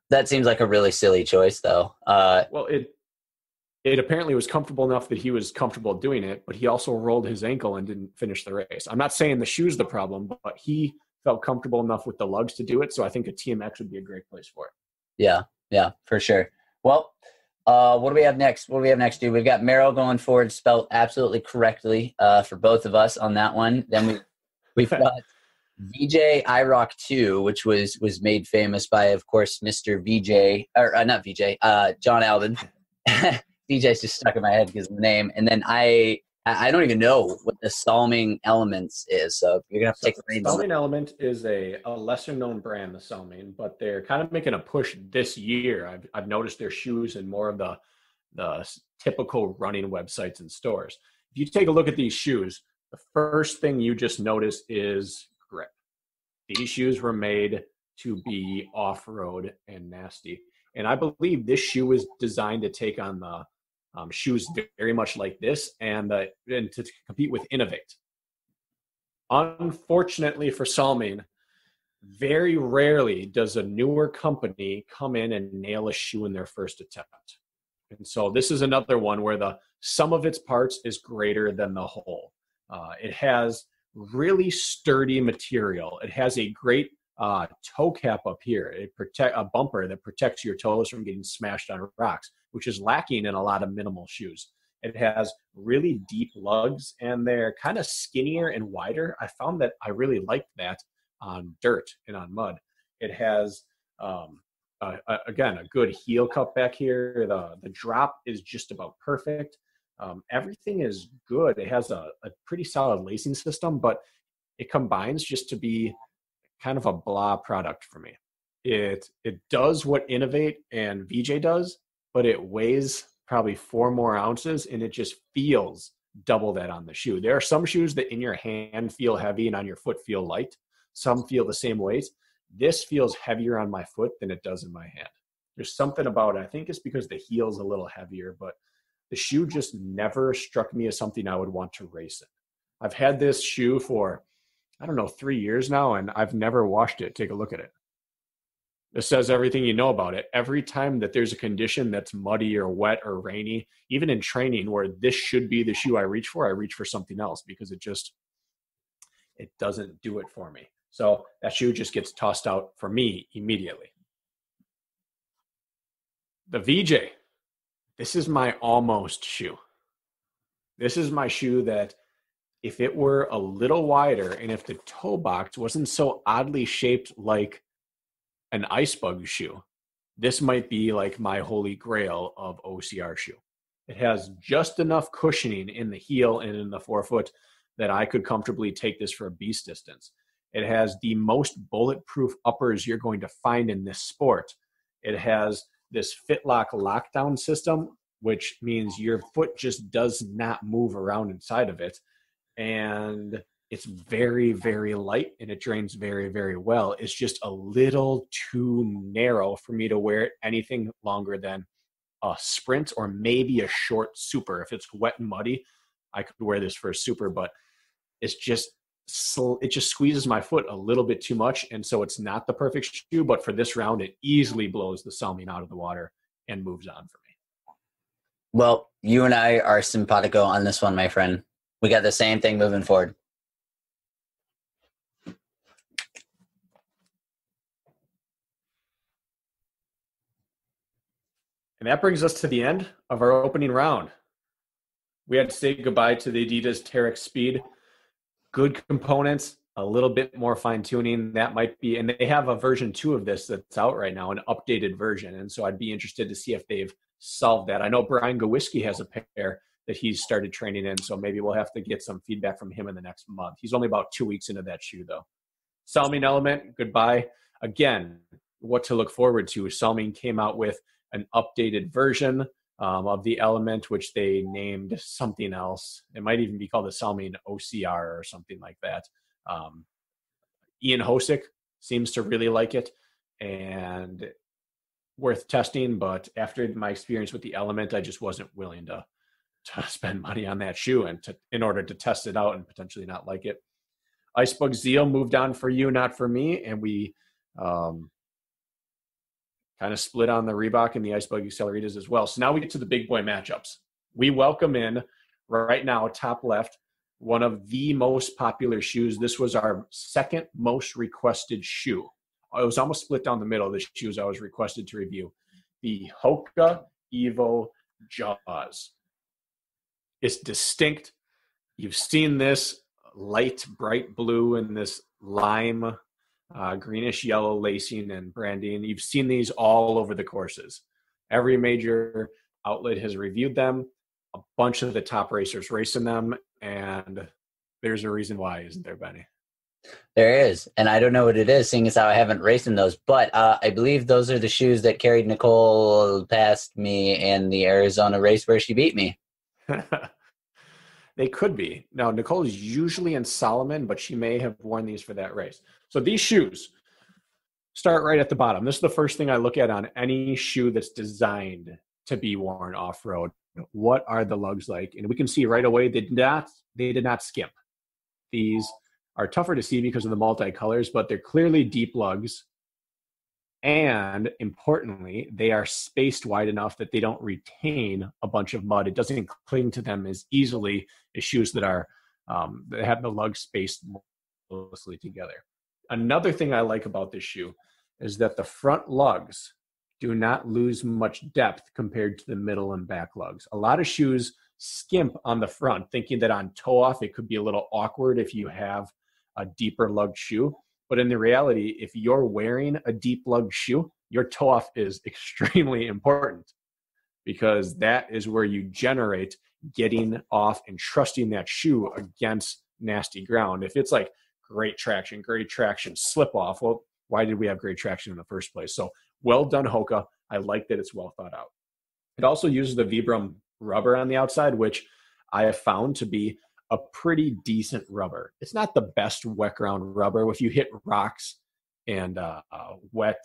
That seems like a really silly choice, though. Well, it apparently was comfortable enough that he was comfortable doing it, but he also rolled his ankle and didn't finish the race. I'm not saying the shoe's the problem, but he felt comfortable enough with the lugs to do it. So I think a TMX would be a great place for it. Yeah, for sure. Well, what do we have next? Dude? We've got Merrell going forward, spelled absolutely correctly for both of us on that one. Then we've got VJ IROC 2, which was made famous by, of course, Mr. VJ, or not VJ, John Alvin. VJ's just stuck in my head because of the name. And then I don't even know what the Salming Elements is, so you're gonna have to take the reins. Salming Element is a lesser known brand, the Salming, but they're kind of making a push this year. I've noticed their shoes in more of the typical running websites and stores. If you take a look at these shoes, the first thing you just notice is grip. These shoes were made to be off-road and nasty, and I believe this shoe is designed to take on the shoes very much like this and to compete with Innovate. Unfortunately for Salming, very rarely does a newer company come in and nail a shoe in their first attempt. And so this is another one where the sum of its parts is greater than the whole. It has really sturdy material. It has a great toe cap up here, a bumper that protects your toes from getting smashed on rocks, which is lacking in a lot of minimal shoes. It has really deep lugs, and they're kind of skinnier and wider. I found that I really liked that on dirt and on mud. It has, again, a good heel cup back here. The drop is just about perfect. Everything is good. It has a pretty solid lacing system, but it combines just to be kind of a blah product for me. It does what Innovate and VJ does, but it weighs probably 4 more ounces, and it just feels double that on the shoe. There are some shoes that in your hand feel heavy and on your foot feel light. Some feel the same weight. This feels heavier on my foot than it does in my hand. There's something about it. I think it's because the heel's a little heavier, but the shoe just never struck me as something I would want to race in. I've had this shoe for, 3 years now, and I've never washed it. Take a look at it. It says everything you know about it. Every time that there's a condition that's muddy or wet or rainy, even in training where this should be the shoe I reach for something else because it doesn't do it for me. So that shoe just gets tossed out for me immediately. The VJ. This is my almost shoe. This is my shoe that if it were a little wider and if the toe box wasn't so oddly shaped like an ice bug shoe, this might be like my holy grail of OCR shoe. It has just enough cushioning in the heel and in the forefoot that I could comfortably take this for a beast distance. It has the most bulletproof uppers you're going to find in this sport. It has this FitLock lockdown system, which means your foot just does not move around inside of it. And it's very, very light and it drains very, very well. It's just a little too narrow for me to wear it anything longer than a sprint or maybe a short super. If it's wet and muddy, I could wear this for a super, but it just squeezes my foot a little bit too much. And so it's not the perfect shoe, but for this round, it easily blows the Salmon out of the water and moves on for me. Well, you and I are simpatico on this one, my friend. We got the same thing moving forward. And that brings us to the end of our opening round. We had to say goodbye to the Adidas Terex Speed. Good components, a little bit more fine tuning. That might be, and they have a version 2 of this that's out right now, an updated version. And so I'd be interested to see if they've solved that. I know Brian Gowiski has a pair that he's started training in, so maybe we'll have to get some feedback from him in the next month. He's only about 2 weeks into that shoe, though. Salmon Element, goodbye. Again, what to look forward to. Salmon came out with an updated version of the Element, which they named something else. It might even be called the Salmon OCR or something like that. Ian Hosick seems to really like it and worth testing, but after my experience with the Element, I just wasn't willing to spend money on that shoe and in order to test it out and potentially not like it. Icebug Zeal moved on for you, not for me, and we kind of split on the Reebok and the Icebug Acceleritas as well. So now we get to the big boy matchups. We welcome in right now, top left, one of the most popular shoes. This was our second most requested shoe. It was almost split down the middle of the shoes I was requested to review. The Hoka Evo Jaws. It's distinct. You've seen this light, bright blue and this lime greenish yellow lacing and branding. You've seen these all over the courses. Every major outlet has reviewed them. A bunch of the top racers race in them, and there's a reason why, isn't there, Benny? There is, and I don't know what it is, seeing as how I haven't raced in those, but I believe those are the shoes that carried Nicole past me in the Arizona race where she beat me. They could be. Now, Nicole is usually in Solomon, but she may have worn these for that race. So these shoes start right at the bottom. This is the first thing I look at on any shoe that's designed to be worn off-road. What are the lugs like? And we can see right away they did not skimp. These are tougher to see because of the multicolors, but they're clearly deep lugs. And importantly, they are spaced wide enough that they don't retain a bunch of mud. It doesn't cling to them as easily as shoes that are that have the lugs spaced more closely together. Another thing I like about this shoe is that the front lugs do not lose much depth compared to the middle and back lugs. A lot of shoes skimp on the front, thinking that on toe off it could be a little awkward if you have a deeper lug shoe. But in the reality, if you're wearing a deep lug shoe, your toe off is extremely important because that is where you generate getting off and trusting that shoe against nasty ground. If it's like great traction, slip off, well, why did we have great traction in the first place? So well done, Hoka. I like that it's well thought out. It also uses the Vibram rubber on the outside, which I have found to be a pretty decent rubber. It's not the best wet ground rubber. If you hit rocks and wet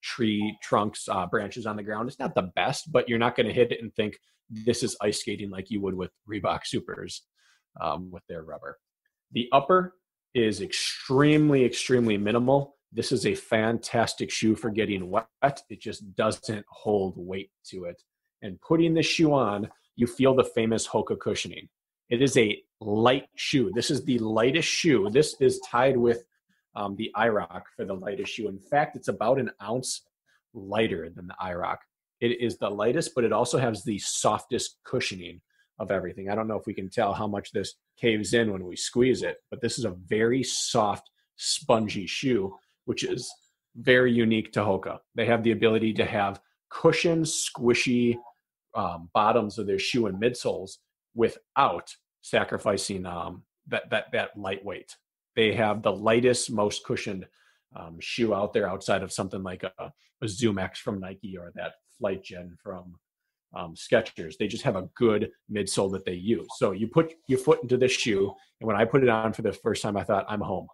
tree trunks, branches on the ground, it's not the best, but you're not going to hit it and think this is ice skating like you would with Reebok Supers with their rubber. The upper is extremely, extremely minimal. This is a fantastic shoe for getting wet. It just doesn't hold weight to it. And putting this shoe on, you feel the famous Hoka cushioning. It is a light shoe. This is the lightest shoe. This is tied with the IROC for the lightest shoe. In fact, it's about an ounce lighter than the IROC. It is the lightest, but it also has the softest cushioning of everything. I don't know if we can tell how much this caves in when we squeeze it, but this is a very soft, spongy shoe, which is very unique to Hoka. They have the ability to have cushioned, squishy bottoms of their shoe and midsoles without sacrificing that lightweight. They have the lightest, most cushioned shoe out there outside of something like a Zoom X from Nike or that Flight Gen from Skechers. They just have a good midsole that they use. So you put your foot into this shoe, and when I put it on for the first time, I thought, I'm home.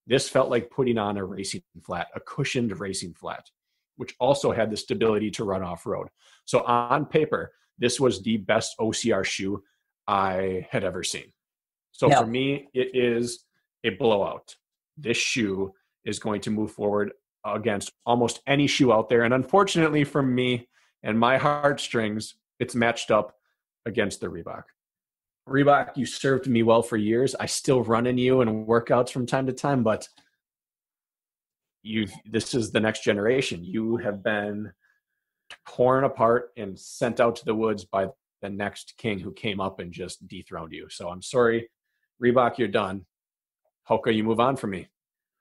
This felt like putting on a racing flat, a cushioned racing flat, which also had the stability to run off-road. So on paper, this was the best OCR shoe I had ever seen. So for me, it is a blowout. This shoe is going to move forward against almost any shoe out there. And unfortunately for me and my heartstrings, it's matched up against the Reebok. Reebok, you served me well for years. I still run in you in workouts from time to time, but this is the next generation. You have been torn apart and sent out to the woods by the next king who came up and just dethroned you. So I'm sorry, Reebok, you're done. Hoka, you move on from me.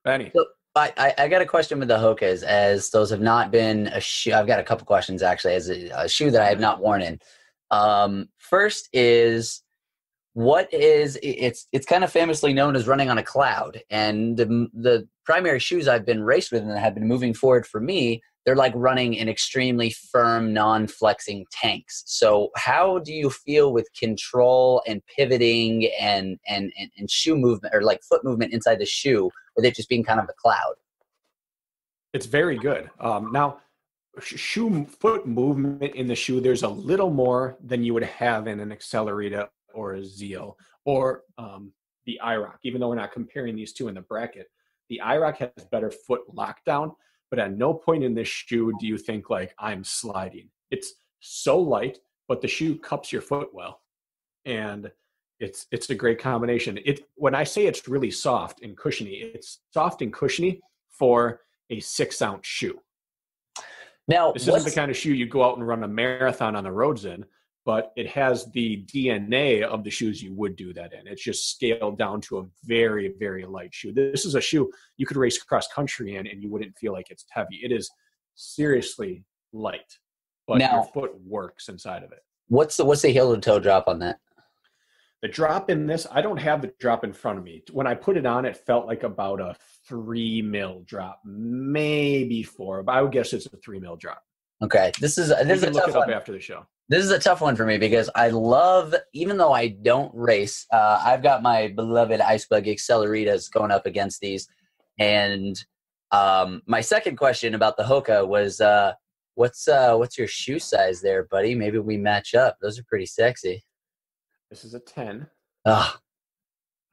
Benny. So I got a question with the Hokas, as those have not been a shoe. I've got a couple questions actually, as a shoe that I have not worn in. First is, it's kind of famously known as running on a cloud, and the primary shoes I've been raced with and that have been moving forward for me, they're like running in extremely firm, non-flexing tanks. So how do you feel with control and pivoting and shoe movement, or like foot movement inside the shoe, with it just being kind of a cloud? It's very good. Now, foot movement in the shoe, there's a little more than you would have in an Accelerita or a Zeal or the IROC, even though we're not comparing these two in the bracket. The IROC has better foot lockdown, but at no point in this shoe do you think like I'm sliding. It's so light, but the shoe cups your foot well. And it's a great combination. When I say it's really soft and cushiony, it's soft and cushiony for a 6-ounce shoe. Now, this isn't the kind of shoe you go out and run a marathon on the roads in, but it has the DNA of the shoes you would do that in. It's just scaled down to a very, very light shoe. This is a shoe you could race cross country in and you wouldn't feel like it's heavy. It is seriously light, but your foot works inside of it. What's the heel to toe drop on that? The drop in this, I don't have the drop in front of me. When I put it on, it felt like about a 3 mil drop, maybe 4, but I would guess it's a 3 mil drop. Okay, this is a tough one. After the show. This is a tough one for me because I love, even though I don't race, I've got my beloved Icebug Acceleritas going up against these. And my second question about the Hoka was, what's your shoe size there, buddy? Maybe we match up. Those are pretty sexy. This is a 10. Ugh.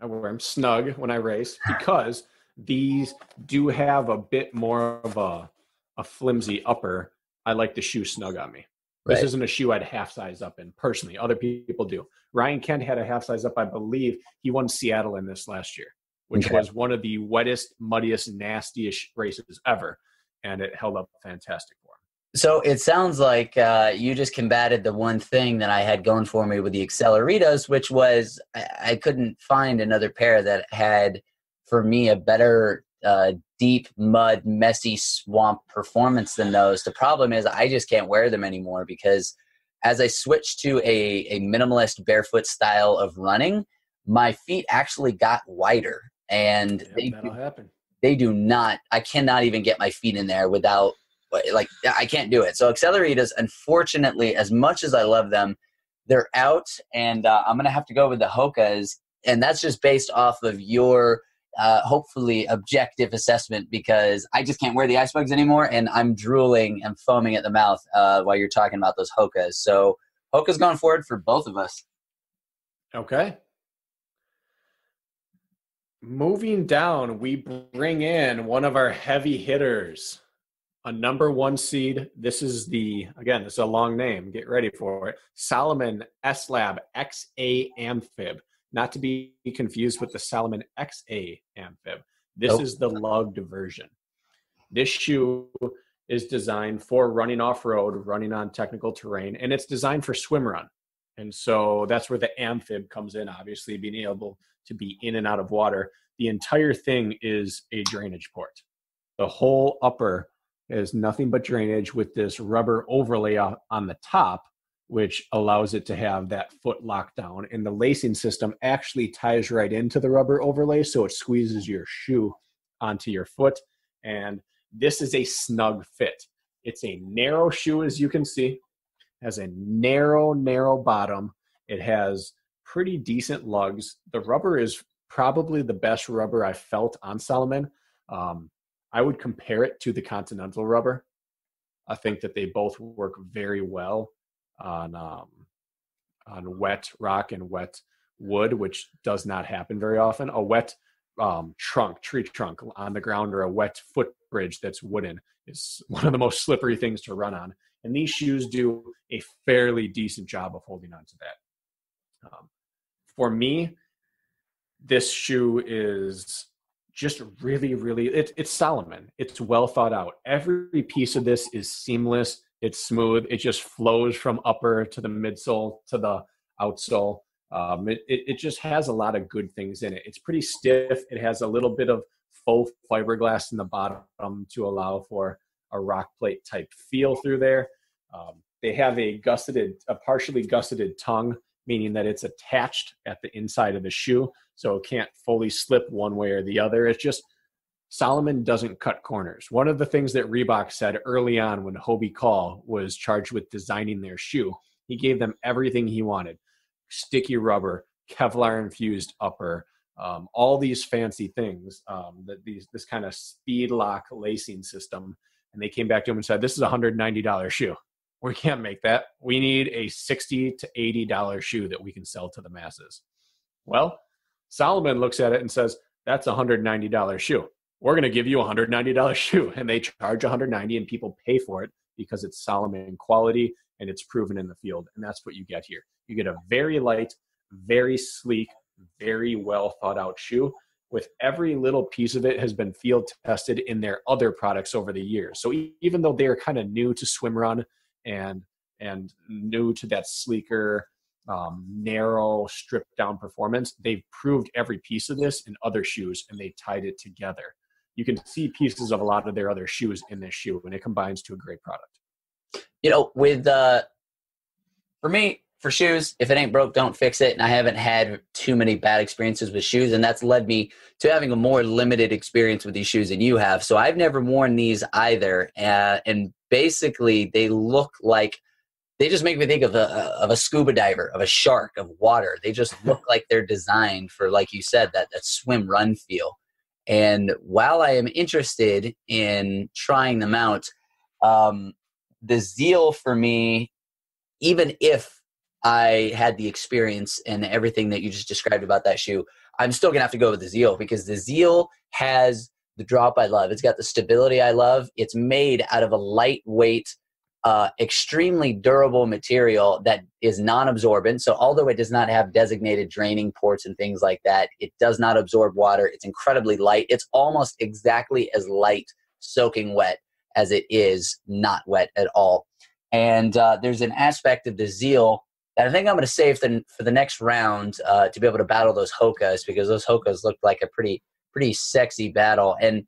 I wear them snug when I race because these do have a bit more of a flimsy upper. I like the shoe snug on me. Right. This isn't a shoe I'd half size up in personally. Other people do. Ryan Kent had a half size up, I believe. He won Seattle in this last year, which was one of the wettest, muddiest, nastiest races ever. And it held up fantastic for him. So it sounds like you just combated the one thing that I had going for me with the Acceleritas, which was I couldn't find another pair that had, for me, a better deep mud, messy swamp performance than those. The problem is I just can't wear them anymore because as I switched to a minimalist barefoot style of running, my feet actually got wider. And that'll happen. They do not, I cannot even get my feet in there without, like, I can't do it. So Acceleritas, unfortunately, as much as I love them, they're out, and I'm going to have to go with the Hokas, and that's just based off of your hopefully objective assessment, because I just can't wear the Icebugs anymore, and I'm drooling and foaming at the mouth while you're talking about those Hokas. So Hoka's going forward for both of us. Okay. Moving down, we bring in one of our heavy hitters, a number 1 seed. This is again, this is a long name. Get ready for it. Salomon S-Lab XA Amphib. Not to be confused with the Salomon XA Amphib. This is the lugged version. This shoe is designed for running off-road, running on technical terrain, and it's designed for swim run. And so that's where the amphib comes in, obviously, being able to be in and out of water. The entire thing is a drainage port. The whole upper is nothing but drainage with this rubber overlay on the top, which allows it to have that foot lockdown. And the lacing system actually ties right into the rubber overlay, so it squeezes your shoe onto your foot. And this is a snug fit. It's a narrow shoe, as you can see. It has a narrow bottom. It has pretty decent lugs. The rubber is probably the best rubber I've felt on Salomon. I would compare it to the Continental rubber. I think that they both work very well on wet rock and wet wood, which does not happen very often. A wet tree trunk on the ground, or a wet footbridge that's wooden, is one of the most slippery things to run on. And these shoes do a fairly decent job of holding on to that. For me, this shoe is just really, it's Salomon. It's well thought out. Every piece of this is seamless. It's smooth. It just flows from upper to the midsole to the outsole. It just has a lot of good things in it. It's pretty stiff. It has a little bit of faux fiberglass in the bottom to allow for a rock plate type feel through there. They have a partially gusseted tongue, meaning that it's attached at the inside of the shoe, so it can't fully slip one way or the other. It's just, Salomon doesn't cut corners. One of the things that Reebok said early on when Hobie Call was charged with designing their shoe, he gave them everything he wanted. Sticky rubber, Kevlar infused upper, all these fancy things, this kind of speed lock lacing system. And they came back to him and said, this is a $190 shoe. We can't make that. We need a $60 to $80 shoe that we can sell to the masses. Well, Salomon looks at it and says, that's a $190 shoe. We're going to give you a $190 shoe. And they charge $190, and people pay for it because it's Salomon quality and it's proven in the field. And that's what you get here. You get a very light, very sleek, very well thought out shoe, with every little piece of it has been field tested in their other products over the years. So even though they're kind of new to swim run and new to that sleeker, narrow, stripped down performance, they've proved every piece of this in other shoes, and they tied it together. You can see pieces of a lot of their other shoes in this shoe, and it combines to a great product. You know, with for me, for shoes, if it ain't broke, don't fix it. And I haven't had too many bad experiences with shoes, and that's led me to having a more limited experience with these shoes than you have. So I've never worn these either, and basically they look like, they just make me think of a scuba diver, of a shark, of water. They just look like they're designed for, like you said, that swim run feel. And while I am interested in trying them out, the zeal for me, even if I had the experience and everything that you just described about that shoe, I'm still going to have to go with the Zeal, because the Zeal has the drop I love. It's got the stability I love. It's made out of a lightweight, extremely durable material that is non-absorbent. So although it does not have designated draining ports and things like that, it does not absorb water. It's incredibly light. It's almost exactly as light soaking wet as it is not wet at all. And there's an aspect of the Zeal that I think I'm going to save for the next round to be able to battle those Hokas, because those Hokas looked like a pretty sexy battle. And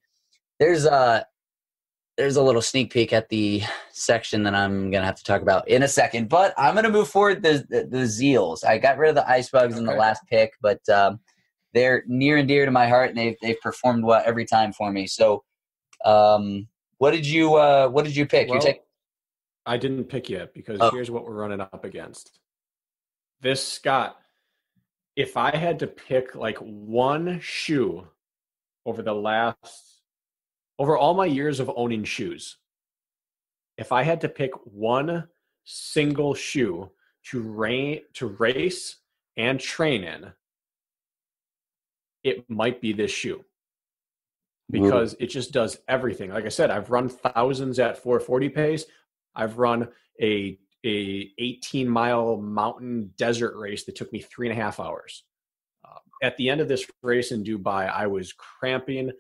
there's a little sneak peek at the section that I'm going to have to talk about in a second. But I'm going to move forward the Zeals. I got rid of the Ice Bugs in the last pick, but they're near and dear to my heart, and they've performed well every time for me. So what did you pick? Well, I didn't pick yet, because here's what we're running up against. This, Scott, if I had to pick like one shoe over all my years of owning shoes, if I had to pick one single shoe to race and train in, it might be this shoe, because it just does everything. Like I said, I've run thousands at 440 pace. I've run a 18-mile mountain desert race that took me 3.5 hours. At the end of this race in Dubai, I was cramping.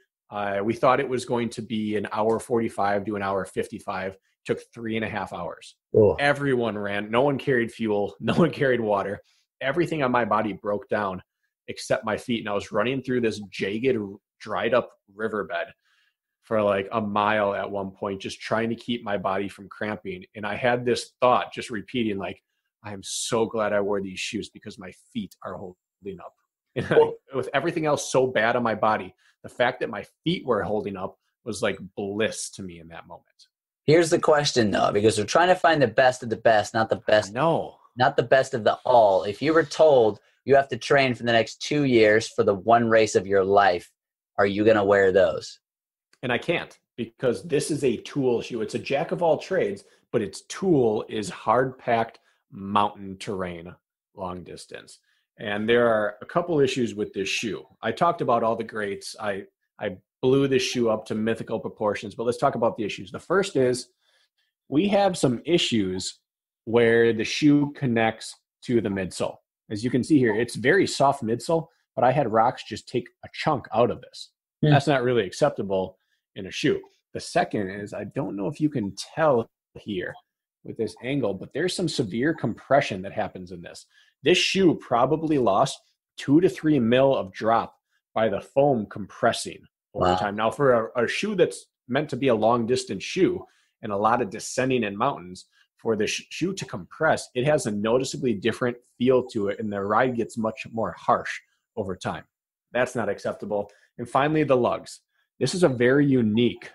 We thought it was going to be an hour 45 to an hour 55. Took 3.5 hours. Oh. Everyone ran. No one carried fuel. No one carried water. Everything on my body broke down except my feet. And I was running through this jagged, dried up riverbed for like a mile at one point, just trying to keep my body from cramping. And I had this thought just repeating, like, I am so glad I wore these shoes because my feet are holding up. And with everything else so bad on my body, the fact that my feet were holding up was like bliss to me in that moment. Here's the question, though, because we're trying to find the best of the best, not the best. No. Not the best of the all. If you were told you have to train for the next 2 years for the one race of your life, are you going to wear those? And I can't, because this is a tool shoe. It's a jack of all trades, but its tool is hard-packed mountain terrain, long distance. And there are a couple issues with this shoe. I talked about all the greats. I blew this shoe up to mythical proportions, but let's talk about the issues. The first is we have some issues where the shoe connects to the midsole. As you can see here, it's very soft midsole, but I had rocks just take a chunk out of this. That's not really acceptable in a shoe. The second is, I don't know if you can tell here with this angle, but there's some severe compression that happens in this. This shoe probably lost 2 to 3 mil of drop by the foam compressing over time. Now, for a shoe that's meant to be a long distance shoe and a lot of descending in mountains, for the shoe to compress, it has a noticeably different feel to it, and the ride gets much more harsh over time. That's not acceptable. And finally, the lugs. This is a very unique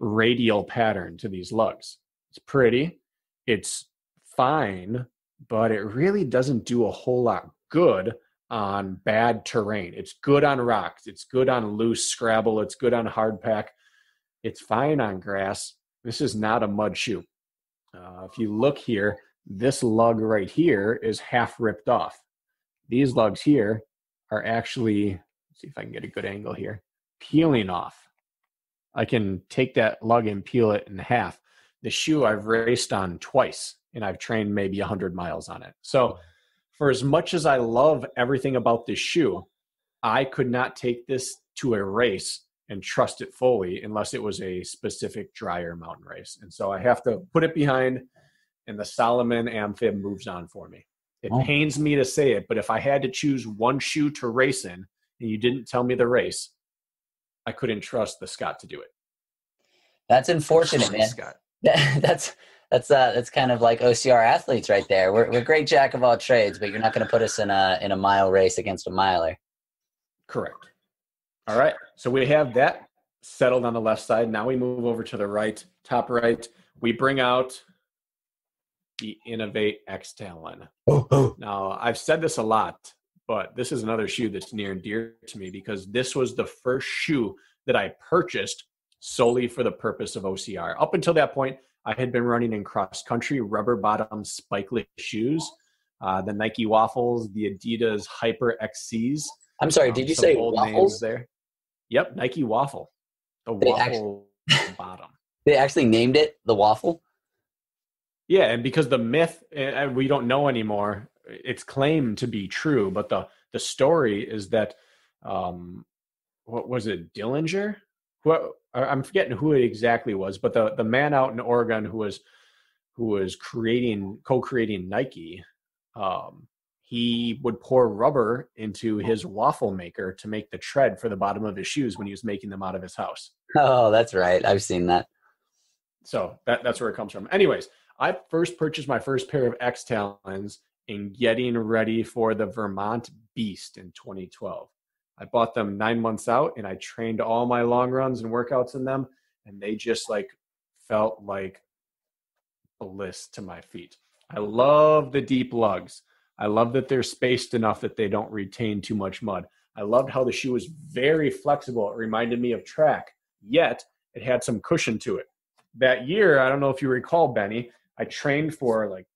radial pattern to these lugs. It's pretty, it's fine, but it really doesn't do a whole lot good on bad terrain. It's good on rocks. It's good on loose scrabble. It's good on hard pack. It's fine on grass. This is not a mud shoe. If you look here, this lug right here is half ripped off. These lugs here are actually, let's see if I can get a good angle here, peeling off. I can take that lug and peel it in half. The shoe I've raced on twice, and I've trained maybe 100 miles on it. So for as much as I love everything about this shoe, I could not take this to a race and trust it fully unless it was a specific drier mountain race. And so I have to put it behind, and the Salomon Amphib moves on for me. It pains me to say it, but if I had to choose one shoe to race in and you didn't tell me the race, I couldn't trust the Scott to do it. That's unfortunate, man. Scott. That's kind of like OCR athletes right there. We're great jack of all trades, but you're not going to put us in a mile race against a miler. Correct. All right. So we have that settled on the left side. Now we move over to the right, top right. We bring out the Innovate X Talon. Now, I've said this a lot, but this is another shoe that's near and dear to me because this was the first shoe that I purchased solely for the purpose of OCR. Up until that point, I had been running in cross-country rubber bottom spikeless shoes, the Nike Waffles, the Adidas Hyper XCs. I'm sorry, did you say waffles? There. Yep, Nike Waffle. The waffle bottom. They actually named it the Waffle? Yeah, and because the myth, and we don't know anymore, it's claimed to be true, but the story is that, what was it, Dillinger? I'm forgetting who it exactly was, but the man out in Oregon who was co-creating Nike, he would pour rubber into his waffle maker to make the tread for the bottom of his shoes when he was making them out of his house. Oh, that's right. I've seen that. So that's where it comes from. Anyways, I first purchased my first pair of X Talons in getting ready for the Vermont Beast in 2012. I bought them 9 months out, and I trained all my long runs and workouts in them, and they just like felt like bliss to my feet. I love the deep lugs. I love that they're spaced enough that they don't retain too much mud. I loved how the shoe was very flexible. It reminded me of track, yet it had some cushion to it. That year, I don't know if you recall, Benny, I trained for like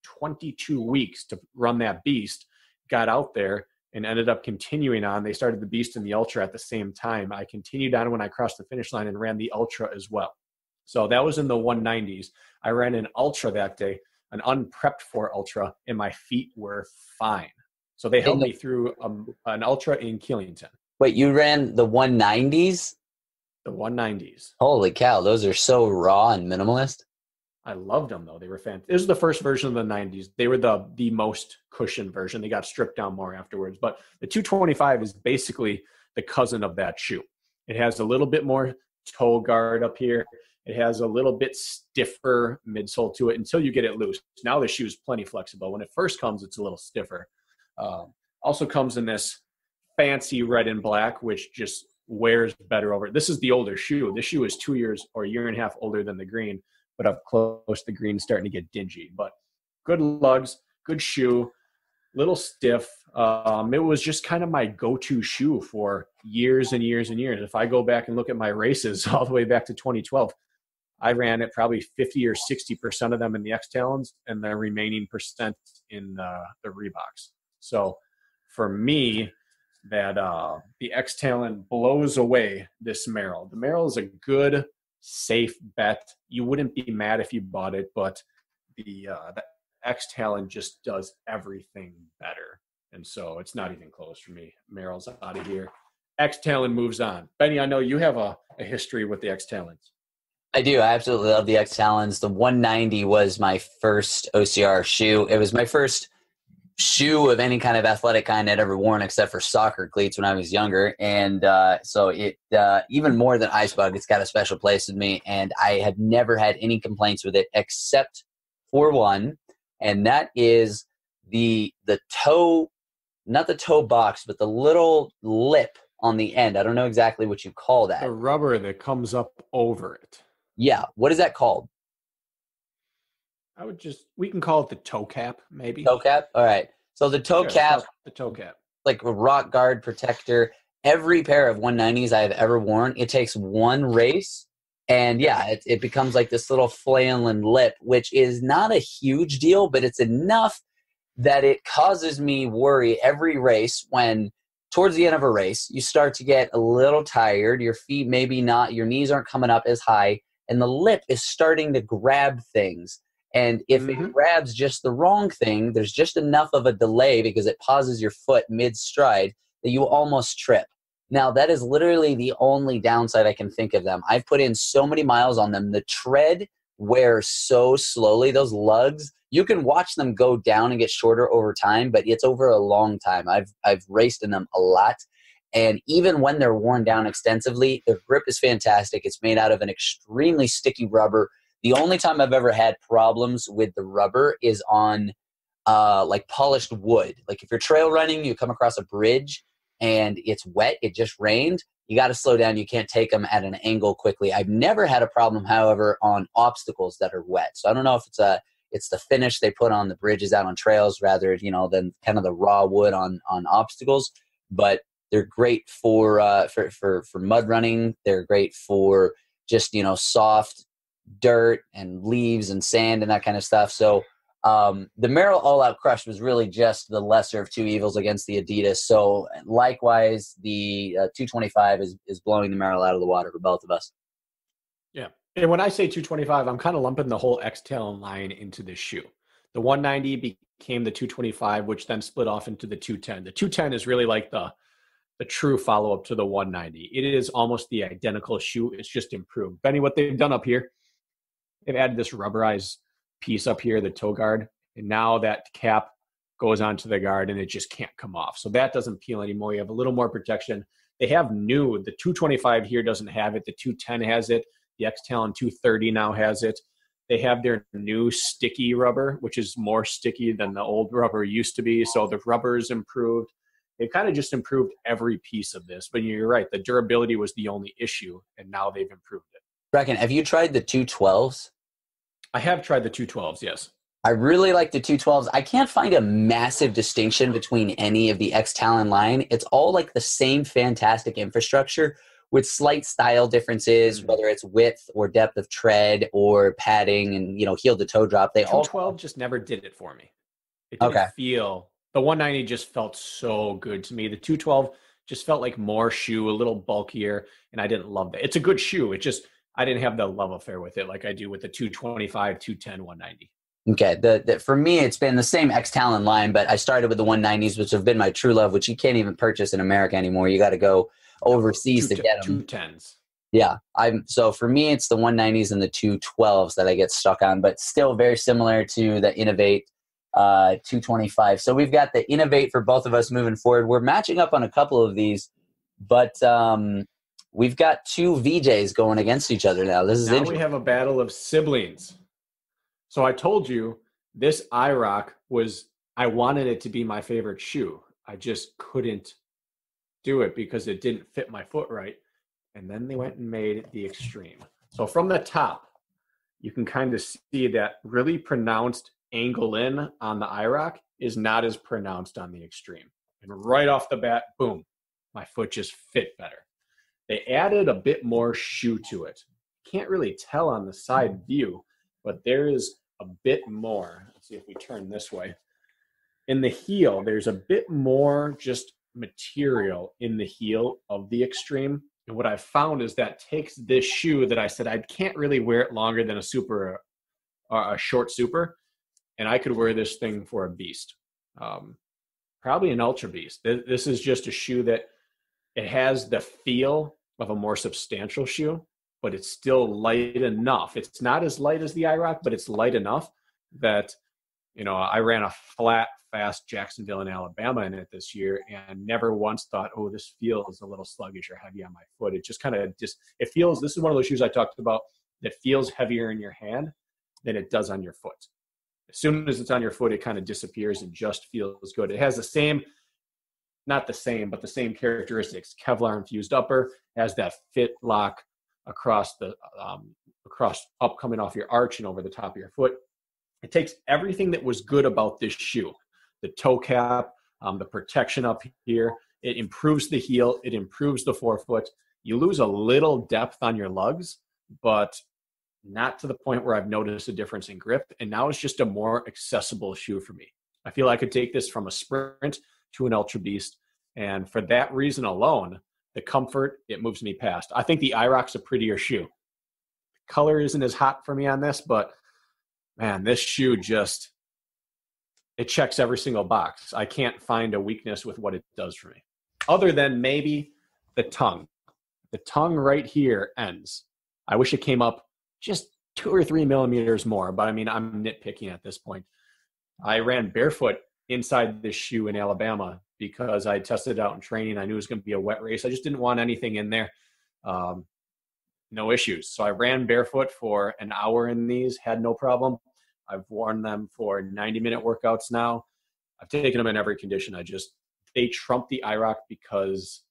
22 weeks to run that Beast, got out there, and ended up continuing on. They started the Beast and the Ultra at the same time. I continued on when I crossed the finish line and ran the Ultra as well. So that was in the 190s. I ran an Ultra that day, an unprepped for Ultra, and my feet were fine. So they helped me through an Ultra in Killington. Wait, you ran the 190s? The 190s. Holy cow, those are so raw and minimalist. I loved them though. They were fantastic. This was the first version of the 90s. They were the most cushioned version. They got stripped down more afterwards. But the 225 is basically the cousin of that shoe. It has a little bit more toe guard up here. It has a little bit stiffer midsole to it until you get it loose. Now the shoe is plenty flexible. When it first comes, it's a little stiffer. Also comes in this fancy red and black, which just wears better over. This is the older shoe. This shoe is 2 years or a year and a half older than the green, but up close, the green's starting to get dingy. But good lugs, good shoe, little stiff. It was just kind of my go-to shoe for years and years and years. If I go back and look at my races all the way back to 2012, I ran it probably 50 or 60% of them in the X-Talons and the remaining percent in the Reeboks. So for me, that the X-Talon blows away this Merrell. The Merrell is a good, safe bet. You wouldn't be mad if you bought it, but the X-Talon just does everything better. And so it's not even close for me. Merrell's out of here. X-Talon moves on. Benny, I know you have a history with the X-Talons. I do. I absolutely love the X-Talons. The 190 was my first OCR shoe. It was my first shoe of any kind of athletic kind I'd ever worn except for soccer cleats when I was younger. And so it, even more than Ice Bug, it's got a special place with me. And I have never had any complaints with it except for one. And that is the toe, not the toe box, but the little lip on the end. I don't know exactly what you call that. The rubber that comes up over it. Yeah. What is that called? We can call it the toe cap, maybe. Toe cap? All right. So the toe cap. The toe cap. Like a rock guard protector. Every pair of 190s I have ever worn, it takes one race. And yeah, it becomes like this little flailing lip, which is not a huge deal, but it's enough that it causes me worry every race when towards the end of a race, you start to get a little tired. Your feet maybe not, your knees aren't coming up as high, and the lip is starting to grab things. And if it grabs just the wrong thing, there's just enough of a delay because it pauses your foot mid-stride that you almost trip. Now, that is literally the only downside I can think of them. I've put in so many miles on them. The tread wears so slowly. Those lugs, you can watch them go down and get shorter over time, but it's over a long time. I've raced in them a lot. And even when they're worn down extensively, their grip is fantastic. It's made out of an extremely sticky rubber. The only time I've ever had problems with the rubber is on like polished wood. Like if you're trail running, you come across a bridge and it's wet, it just rained, you got to slow down. You can't take them at an angle quickly. I've never had a problem, however, on obstacles that are wet. So I don't know if it's the finish they put on the bridges out on trails rather, than kind of the raw wood on obstacles. But they're great for mud running. They're great for just, soft dirt and leaves and sand and that kind of stuff. So the Merrell All Out Crush was really just the lesser of two evils against the Adidas. So likewise, the 225 is blowing the Merrell out of the water for both of us. Yeah. And when I say 225, I'm kind of lumping the whole X-Talon line into this shoe. The 190 became the 225, which then split off into the 210. The 210 is really like the true follow-up to the 190. It is almost the identical shoe. It's just improved. Benny, what they've done up here, they've added this rubberized piece up here, the toe guard, and now that cap goes onto the guard and it just can't come off. So that doesn't peel anymore. You have a little more protection. They have new, the 225 here doesn't have it. The 210 has it. The X-Talon 230 now has it. They have their new sticky rubber, which is more sticky than the old rubber used to be. So the rubber is improved. They've kind of just improved every piece of this. But you're right, the durability was the only issue, and now they've improved it. Brakken, have you tried the 212s? I have tried the 212s, yes. I really like the 212s. I can't find a massive distinction between any of the X-Talon line. It's all like the same fantastic infrastructure with slight style differences, whether it's width or depth of tread or padding and, heel to toe drop. They 212 just never did it for me. It didn't feel. The 190 just felt so good to me. The 212 just felt like more shoe, a little bulkier, and I didn't love that. It's a good shoe. It just, I didn't have the love affair with it like I do with the 225, 210, 190. Okay. For me, it's been the same X-Talon line, but I started with the 190s, which have been my true love, which you can't even purchase in America anymore. You got to go overseas to get them. 210s. Yeah. So for me, it's the 190s and the 212s that I get stuck on, but still very similar to the Innovate 225. So we've got the Innovate for both of us moving forward. We're matching up on a couple of these, but we've got two VJs going against each other now. This is now we have a battle of siblings. So I told you this IROC I wanted it to be my favorite shoe. I just couldn't do it because it didn't fit my foot right. And then they went and made the Extreme. So from the top, you can kind of see that really pronounced angle in on the IROC is not as pronounced on the Extreme. And right off the bat, boom, my foot just fit better. They added a bit more shoe to it. Can't really tell on the side view, but there is a bit more. Let's see if we turn this way. In the heel, there's a bit more just material in the heel of the Extreme. And what I've found is that takes this shoe that I said I can't really wear it longer than a super, a short super, and I could wear this thing for a beast, probably an ultra beast. This is just a shoe that it has the feel of a more substantial shoe, but it's still light enough. It's not as light as the IROC, but it's light enough that, I ran a flat, fast Jacksonville in Alabama in it this year and never once thought, oh, this feels a little sluggish or heavy on my foot. It just kind of this is one of those shoes I talked about that feels heavier in your hand than it does on your foot. As soon as it's on your foot, it kind of disappears and just feels good. It has the same characteristics. Kevlar infused upper, has that fit lock across up coming off your arch and over the top of your foot. It takes everything that was good about this shoe, the toe cap, the protection up here. It improves the heel. It improves the forefoot. You lose a little depth on your lugs, but not to the point where I've noticed a difference in grip. And now it's just a more accessible shoe for me. I feel I could take this from a sprint to an ultra beast. And for that reason alone, the comfort, it moves me past. I think the IROC's a prettier shoe. The color isn't as hot for me on this, but man, this shoe it checks every single box. I can't find a weakness with what it does for me, other than maybe the tongue. The tongue right here ends. I wish it came up just 2 or 3 millimeters more, but I mean, I'm nitpicking at this point. I ran barefoot inside this shoe in Alabama because I tested it out in training. I knew it was going to be a wet race. I just didn't want anything in there. No issues. So I ran barefoot for an hour in these, had no problem. I've worn them for 90-minute workouts now. I've taken them in every condition. They trump the IROC because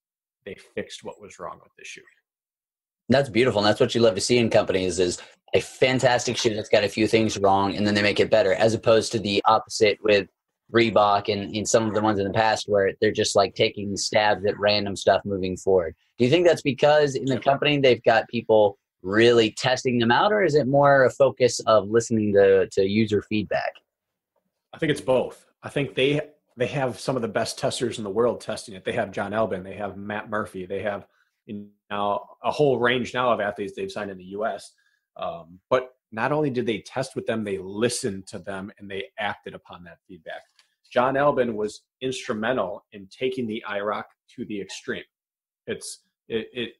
they fixed what was wrong with this shoe. That's beautiful. And that's what you love to see in companies is a fantastic shoe that's got a few things wrong and then they make it better, as opposed to the opposite with Reebok and in some of the ones in the past where they're just like taking stabs at random stuff moving forward. Do you think that's because in the company they've got people really testing them out, or is it more a focus of listening to user feedback? I think it's both. I think they have some of the best testers in the world testing it. They have John Elbin, they have Matt Murphy, they have now a whole range now of athletes they've signed in the US. But not only did they test with them, they listened to them and they acted upon that feedback. John Elbin was instrumental in taking the IROC to the Extreme. It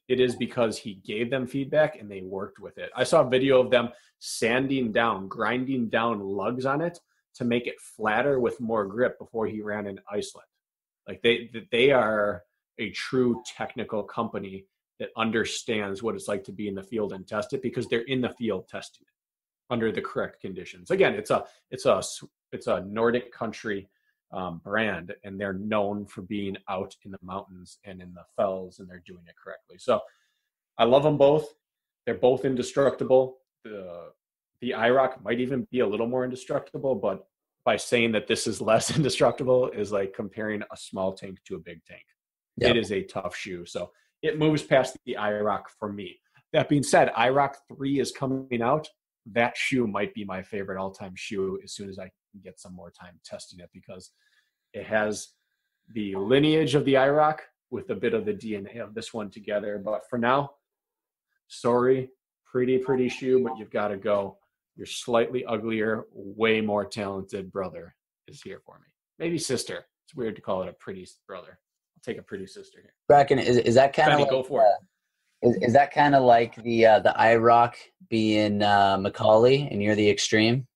is because he gave them feedback and they worked with it. I saw a video of them grinding down lugs on it to make it flatter with more grip before he ran in Iceland. Like they are a true technical company that understands what it's like to be in the field and test it, because they're in the field testing it under the correct conditions. Again, it's a Nordic country brand, and they're known for being out in the mountains and in the fells, and they're doing it correctly. So I love them both. They're both indestructible. The IROC might even be a little more indestructible, but by saying that this is less indestructible is like comparing a small tank to a big tank. Yep. It is a tough shoe. So it moves past the IROC for me. That being said, IROC 3 is coming out. That shoe might be my favorite all-time shoe as soon as I can get some more time testing it, because it has the lineage of the IROC with a bit of the DNA of this one together. But for now, sorry, pretty shoe, but you've got to go. Your slightly uglier, way more talented brother is here for me. Maybe sister. It's weird to call it a pretty brother. I'll take a pretty sister here. Brakken, is that kind Benny, of like, go for it. Is that kind of like the IROC being Macaulay and you're the extreme?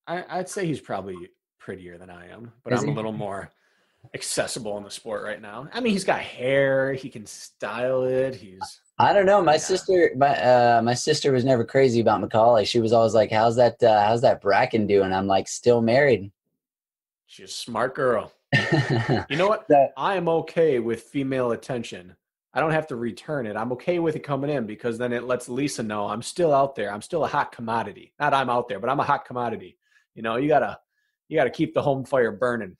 I'd say he's probably prettier than I am, but Is I'm a he? little more accessible in the sport right now. I mean, he's got hair, he can style it. I don't know. My Yeah. sister was never crazy about Macaulay. She was always like, how's that Brakken doing? I'm like, still married. She's a smart girl. You know what? I am okay with female attention. I don't have to return it. I'm okay with it coming in because then it lets Lisa know I'm still out there. I'm still a hot commodity. Not I'm out there, but I'm a hot commodity. You know, you gotta keep the home fire burning.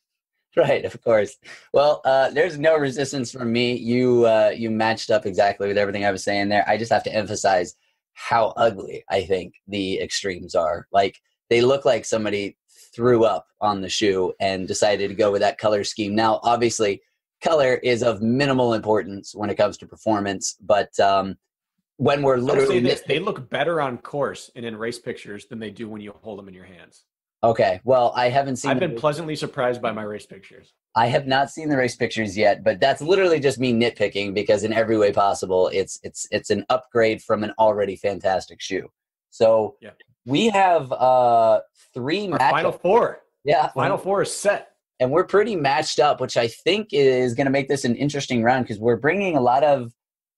Right, of course. Well, there's no resistance from me. You matched up exactly with everything I was saying there. I just have to emphasize how ugly I think the extremes are. Like, they look like somebody threw up on the shoe and decided to go with that color scheme. Now, obviously, color is of minimal importance when it comes to performance, but when we're literally... I'll say this, they look better on course and in race pictures than they do when you hold them in your hands. Okay, well, I haven't seen... I've been pleasantly surprised by my race pictures. I have not seen the race pictures yet, but that's literally just me nitpicking because in every way possible, it's an upgrade from an already fantastic shoe. So yeah. We have three matchups. Final four. Yeah. Final four is set. And we're pretty matched up, which I think is going to make this an interesting round because we're bringing a lot of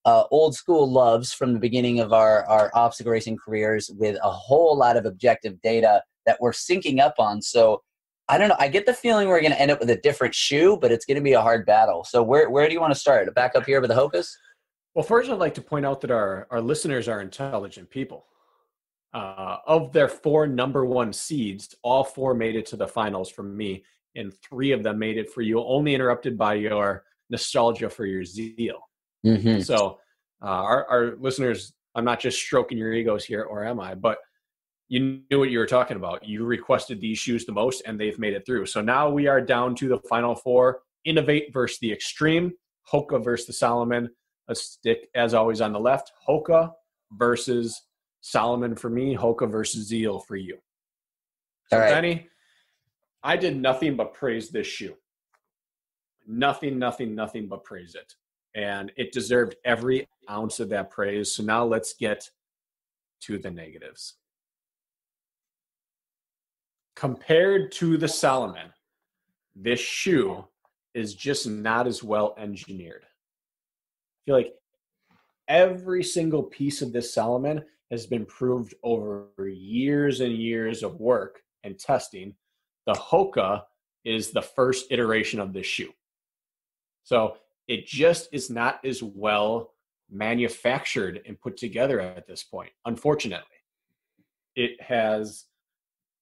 old school loves from the beginning of our obstacle racing careers with a whole lot of objective data that we're syncing up on. So I don't know. I get the feeling we're going to end up with a different shoe, but it's going to be a hard battle. So where do you want to start? Back up here with the Hokas? Well, first I'd like to point out that our listeners are intelligent people. Of their 4 number 1 seeds, all 4 made it to the finals from me, and 3 of them made it for you, only interrupted by your nostalgia for your zeal. Mm-hmm. So our listeners, I'm not just stroking your egos here, or am I? But you knew what you were talking about. You requested these shoes the most, and they've made it through. So now we are down to the final 4. Innovate versus the Extreme. Hoka versus the Salomon. A stick, as always, on the left. Hoka versus Salomon for me. Hoka versus Zeal for you. So, right. Benny, I did nothing but praise this shoe. Nothing but praise it. And it deserved every ounce of that praise. So now let's get to the negatives. Compared to the Salomon, this shoe is just not as well engineered. I feel like every single piece of this Salomon has been proved over years and years of work and testing. The Hoka is the first iteration of this shoe. So it just is not as well manufactured and put together at this point, unfortunately. It has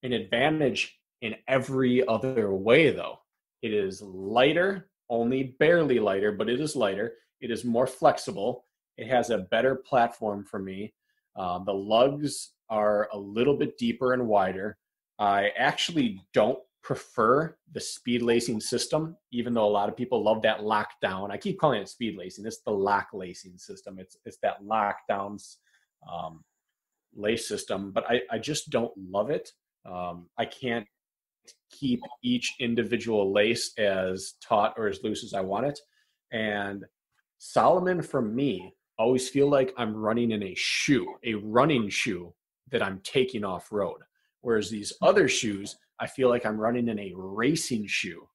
an advantage in every other way, though. It is lighter, only barely lighter, but it is lighter. It is more flexible. It has a better platform for me. The lugs are a little bit deeper and wider. I actually don't prefer the speed lacing system, even though a lot of people love that lockdown. I keep calling it speed lacing. It's the lock lacing system. It's that lockdowns lace system, but I just don't love it. I can't keep each individual lace as taut or as loose as I want it. And Salomon, for me, always feel like I'm running in a running shoe that I'm taking off road. Whereas these other shoes, I feel like I'm running in a racing shoe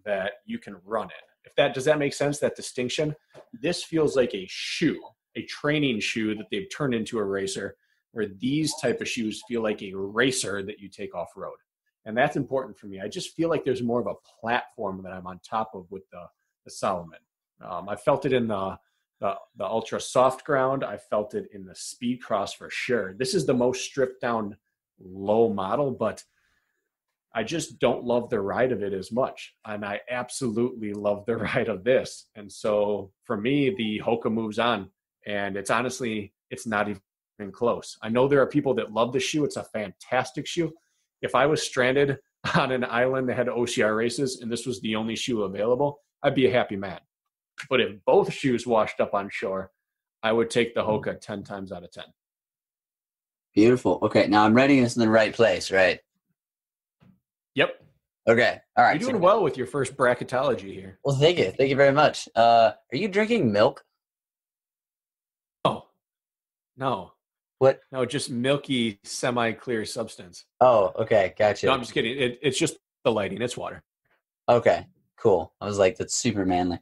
that you can run in. Does that make sense, that distinction? This feels like a shoe, a training shoe that they've turned into a racer, where these type of shoes feel like a racer that you take off road. And that's important for me. I just feel like there's more of a platform that I'm on top of with the Salomon. I felt it in the ultra soft ground. I felt it in the speed cross for sure. This is the most stripped down low model, but I just don't love the ride of it as much. And I absolutely love the ride of this. And so for me, the Hoka moves on, and it's not even close. I know there are people that love the shoe. It's a fantastic shoe. If I was stranded on an island that had OCR races and this was the only shoe available, I'd be a happy man. But if both shoes washed up on shore, I would take the Hoka 10 times out of 10. Beautiful. Okay, now I'm writing this in the right place, right? Yep. Okay. All right. You're doing well with your first bracketology here. Well, thank you. Thank you very much. Are you drinking milk? Oh, no. What? No, just milky, semi-clear substance. Oh, okay. Gotcha. No, I'm just kidding. It's just the lighting. It's water. Okay, cool. I was like, that's super manly.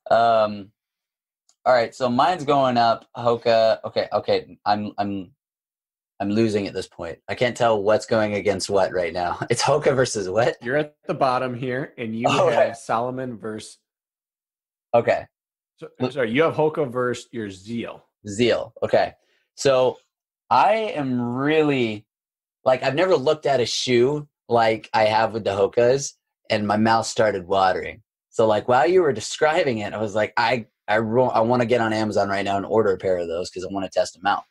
All right, so mine's going up. Hoka. Okay. I'm losing at this point. I can't tell what's going against what right now. It's Hoka versus what? You're at the bottom here, and you have Solomon versus. Okay. Sorry, you have Hoka versus your Zeal. Zeal. Okay. So I am really like, I've never looked at a shoe like I have with the Hokas, and my mouth started watering. So like while you were describing it, I was like, I want to get on Amazon right now and order a pair of those because I want to test them out.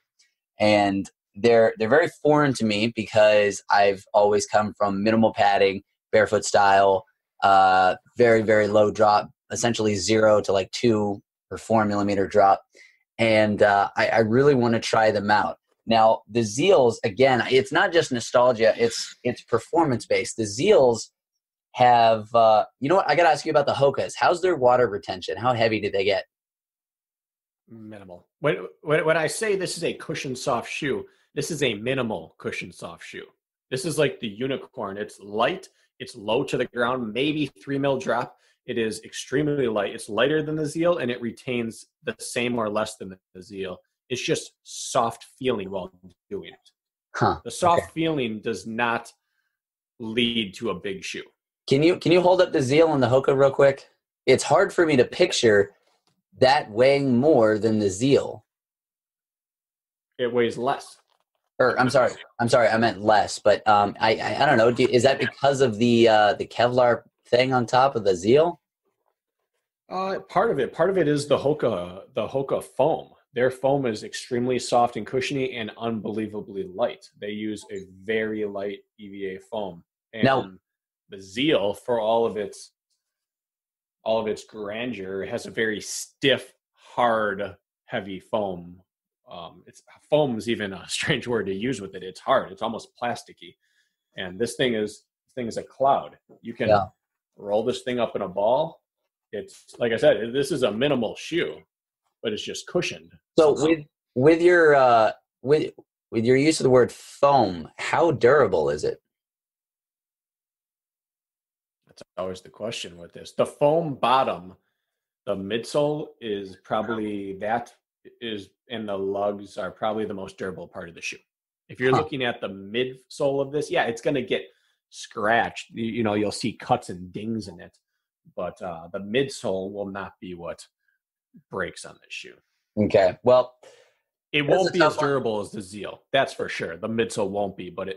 And they're very foreign to me because I've always come from minimal padding, barefoot style, very, very low drop, essentially 0 to like 2 or 4 millimeter drop. And I really want to try them out. Now, the Zeals, again, it's not just nostalgia, it's performance based. The Zeals have, you know what, I got to ask you about the Hokas. How's their water retention? How heavy did they get? Minimal. When I say this is a cushion soft shoe, this is a minimal cushion soft shoe. This is like the unicorn. It's light. It's low to the ground, maybe 3 mil drop. It is extremely light. It's lighter than the Zeal, and it retains the same or less than the Zeal. It's just soft feeling while doing it. The soft feeling does not lead to a big shoe. Can you hold up the Zeal and the Hoka real quick? It's hard for me to picture that weighing more than the Zeal. It weighs less. Or I'm sorry, I meant less. But I don't know. Is that because of the Kevlar thing on top of the Zeal? Part of it is the Hoka foam. Their foam is extremely soft and cushiony and unbelievably light. They use a very light EVA foam. And now, the Zeal, for all of its grandeur, has a very stiff, hard, heavy foam. Foam is even a strange word to use with it. It's hard. It's almost plasticky. And this thing is a cloud. You can roll this thing up in a ball. It's like I said, this is a minimal shoe, but it's just cushioned. So with your use of the word foam, how durable is it? That's always the question with this. The foam bottom, the midsole is probably and the lugs are probably the most durable part of the shoe. If you're looking at the midsole of this, it's going to get scratched. You'll see cuts and dings in it, but the midsole will not be what breaks on this shoe. Okay, well, it won't be as durable as the Zeal. That's for sure. The midsole won't be, but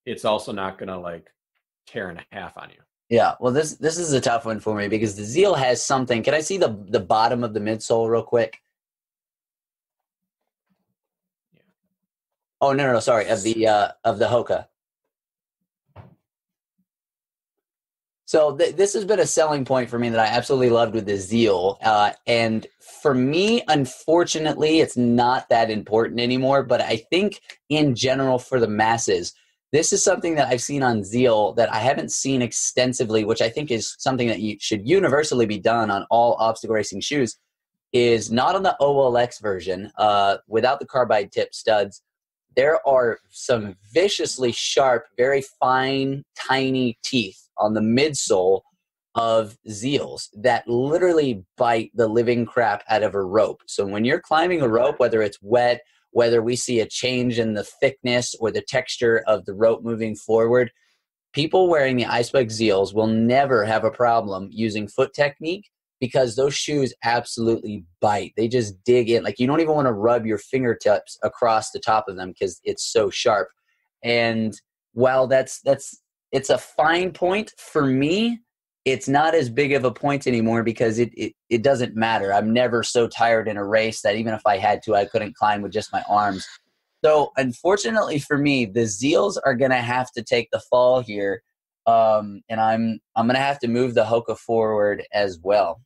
it's also not going to like tear in half on you. Yeah, well, this is a tough one for me because the Zeal has something. Can I see the bottom of the midsole real quick? Yeah. Oh no, sorry, of the Hoka. So this has been a selling point for me that I absolutely loved with the Zeal. And for me, unfortunately, it's not that important anymore. But I think in general for the masses, this is something that I've seen on Zeal that I haven't seen extensively, which I think is something that should universally be done on all obstacle racing shoes, is not on the OLX version without the carbide tip studs. There are some viciously sharp, very fine, tiny teeth on the midsole of Zeals that literally bite the living crap out of a rope. So when you're climbing a rope, whether it's wet, whether we see a change in the thickness or the texture of the rope moving forward, people wearing the Icebike Zeals will never have a problem using foot technique because those shoes absolutely bite. They just dig in. Like you don't even want to rub your fingertips across the top of them because it's so sharp. And while it's a fine point for me, it's not as big of a point anymore because it doesn't matter. I'm never so tired in a race that even if I had to, I couldn't climb with just my arms. So unfortunately for me, the Zeals are going to have to take the fall here. And I'm going to have to move the Hoka forward as well.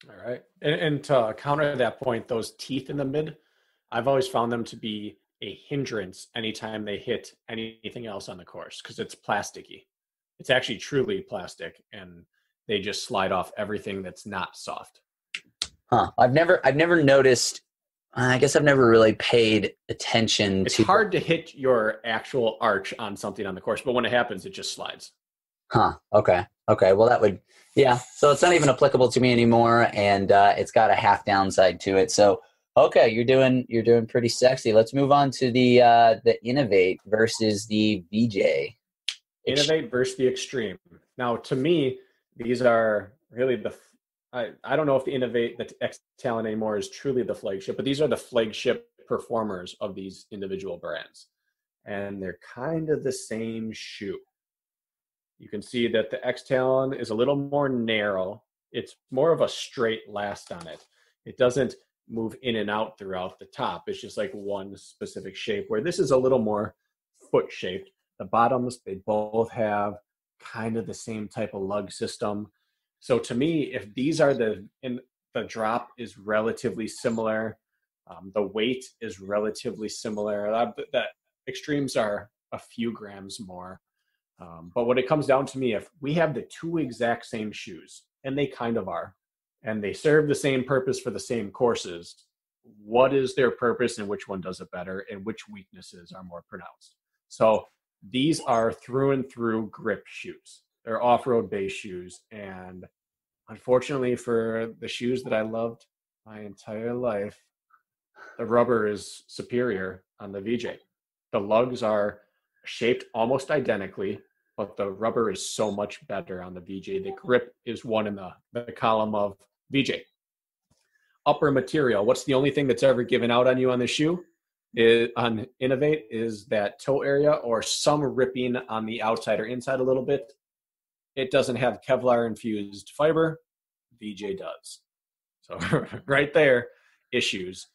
All right. And to counter that point, those teeth in the mid, I've always found them to be a hindrance anytime they hit anything else on the course because it's plasticky. It's actually truly plastic, and they just slide off everything that's not soft. Huh. I've never noticed. I guess I've never really paid attention It's to. It's hard to hit your actual arch on something on the course, but when it happens, it just slides. Huh. Okay. Well, that would, yeah. So it's not even applicable to me anymore, and it's got a half downside to it. So, okay, you're doing pretty sexy. Let's move on to the Innovate versus the VJ. Innovate versus the Extreme. Now, to me, these are really I don't know if the Innovate, the X Talon anymore is truly the flagship, but these are the flagship performers of these individual brands. And they're kind of the same shoe. You can see that the X Talon is a little more narrow. It's more of a straight last on it. It doesn't move in and out throughout the top. It's just like one specific shape, where this is a little more foot shaped. The bottoms, they both have kind of the same type of lug system. So to me, if these are the drop is relatively similar, the weight is relatively similar. The Extremes are a few grams more. But when it comes down to me, if we have the two exact same shoes, and they kind of are, and they serve the same purpose for the same courses, what is their purpose and which one does it better and which weaknesses are more pronounced? So these are through and through grip shoes. They're off-road based shoes. And unfortunately for the shoes that I loved my entire life, the rubber is superior on the VJ. The lugs are shaped almost identically, but the rubber is so much better on the VJ. The grip is one in the column of VJ. Upper material. What's the only thing that's ever given out on you on the shoe? On Innovate is that toe area or some ripping on the outside or inside a little bit. It doesn't have Kevlar infused fiber. VJ does. So right there, issues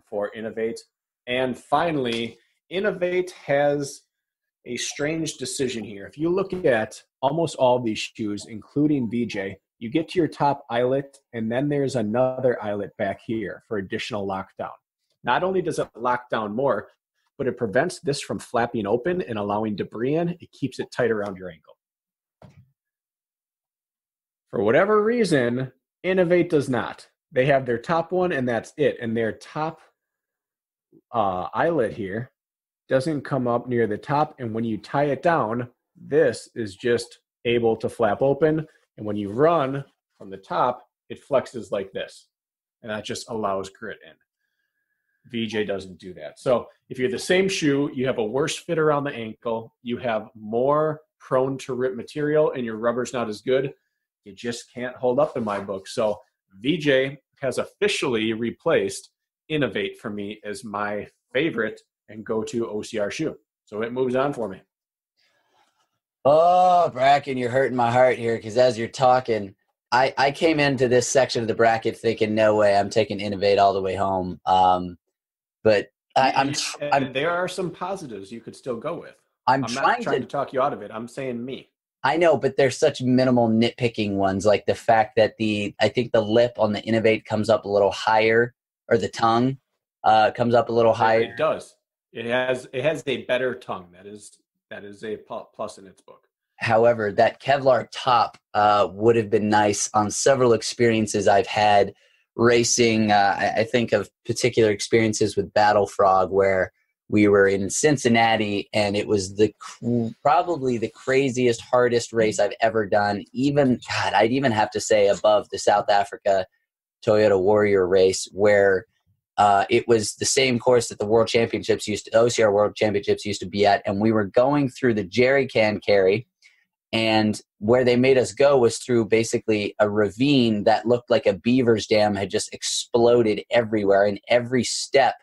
for Innovate. And finally, Innovate has a strange decision here. If you look at almost all these shoes, including VJ, you get to your top eyelet, and then there's another eyelet back here for additional lockdown. Not only does it lock down more, but it prevents this from flapping open and allowing debris in. It keeps it tight around your ankle. For whatever reason, Innovate does not. They have their top one, and that's it. And their top eyelet here doesn't come up near the top. And when you tie it down, this is just able to flap open. And when you run from the top, it flexes like this. And that just allows grit in. VJ doesn't do that. So if you're the same shoe, you have a worse fit around the ankle, you have more prone to rip material, and your rubber's not as good, you just can't hold up in my book. So VJ has officially replaced Innovate for me as my favorite and go-to OCR shoe. So it moves on for me. Oh, Bracken, you're hurting my heart here, because as you're talking, I came into this section of the bracket thinking, no way, I'm taking Innovate all the way home. But there are some positives you could still go with. I'm not trying to talk you out of it. I'm saying me. I know, but there's such minimal nitpicking ones, like the fact that I think the lip on the Innovate comes up a little higher, or the tongue comes up a little higher. It does. It has a better tongue. That is a plus in its book. However, that Kevlar top would have been nice on several experiences I've had racing. I think of particular experiences with Battle Frog where we were in Cincinnati, and it was probably the craziest, hardest race I've ever done. I'd even have to say above the South Africa Toyota Warrior race, where it was the same course that the OCR World Championships used to be at, and we were going through the jerry can carry, and where they made us go was through basically a ravine that looked like a beaver's dam had just exploded everywhere, and every step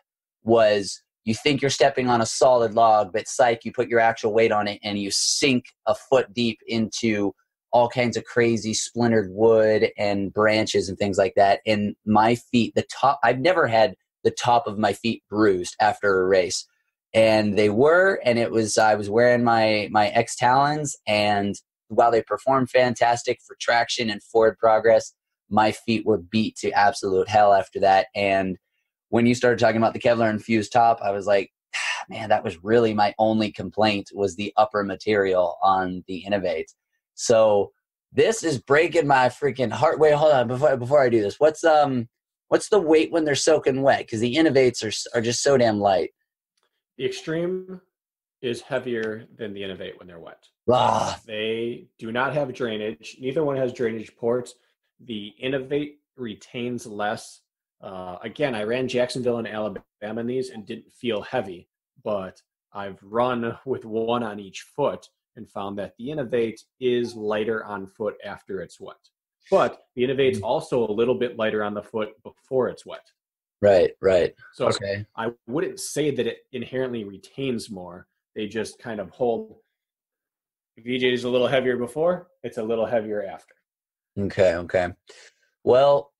was, you think you're stepping on a solid log, but psych, you put your actual weight on it and you sink a foot deep into all kinds of crazy splintered wood and branches and things like that. And my feet, I've never had the top of my feet bruised after a race. And they were, and I was wearing my X Talons, and while they performed fantastic for traction and forward progress, my feet were beat to absolute hell after that. And when you started talking about the Kevlar infused top, I was like, man, that was really my only complaint, was the upper material on the Innovate. So this is breaking my freaking heart. Wait, hold on. Before I do this, what's the weight when they're soaking wet? Because the Innovates are just so damn light. The Extreme is heavier than the Innovate when they're wet. Ah. They do not have drainage. Neither one has drainage ports. The Innovate retains less. Again, I ran Jacksonville and Alabama in these and didn't feel heavy, but I've run with one on each foot and found that the Innovate is lighter on foot after it's wet. But the Innovate's also a little bit lighter on the foot before it's wet. Right, right. So okay. I wouldn't say that it inherently retains more. They just kind of hold. VJ is a little heavier before, it's a little heavier after. Okay. Well,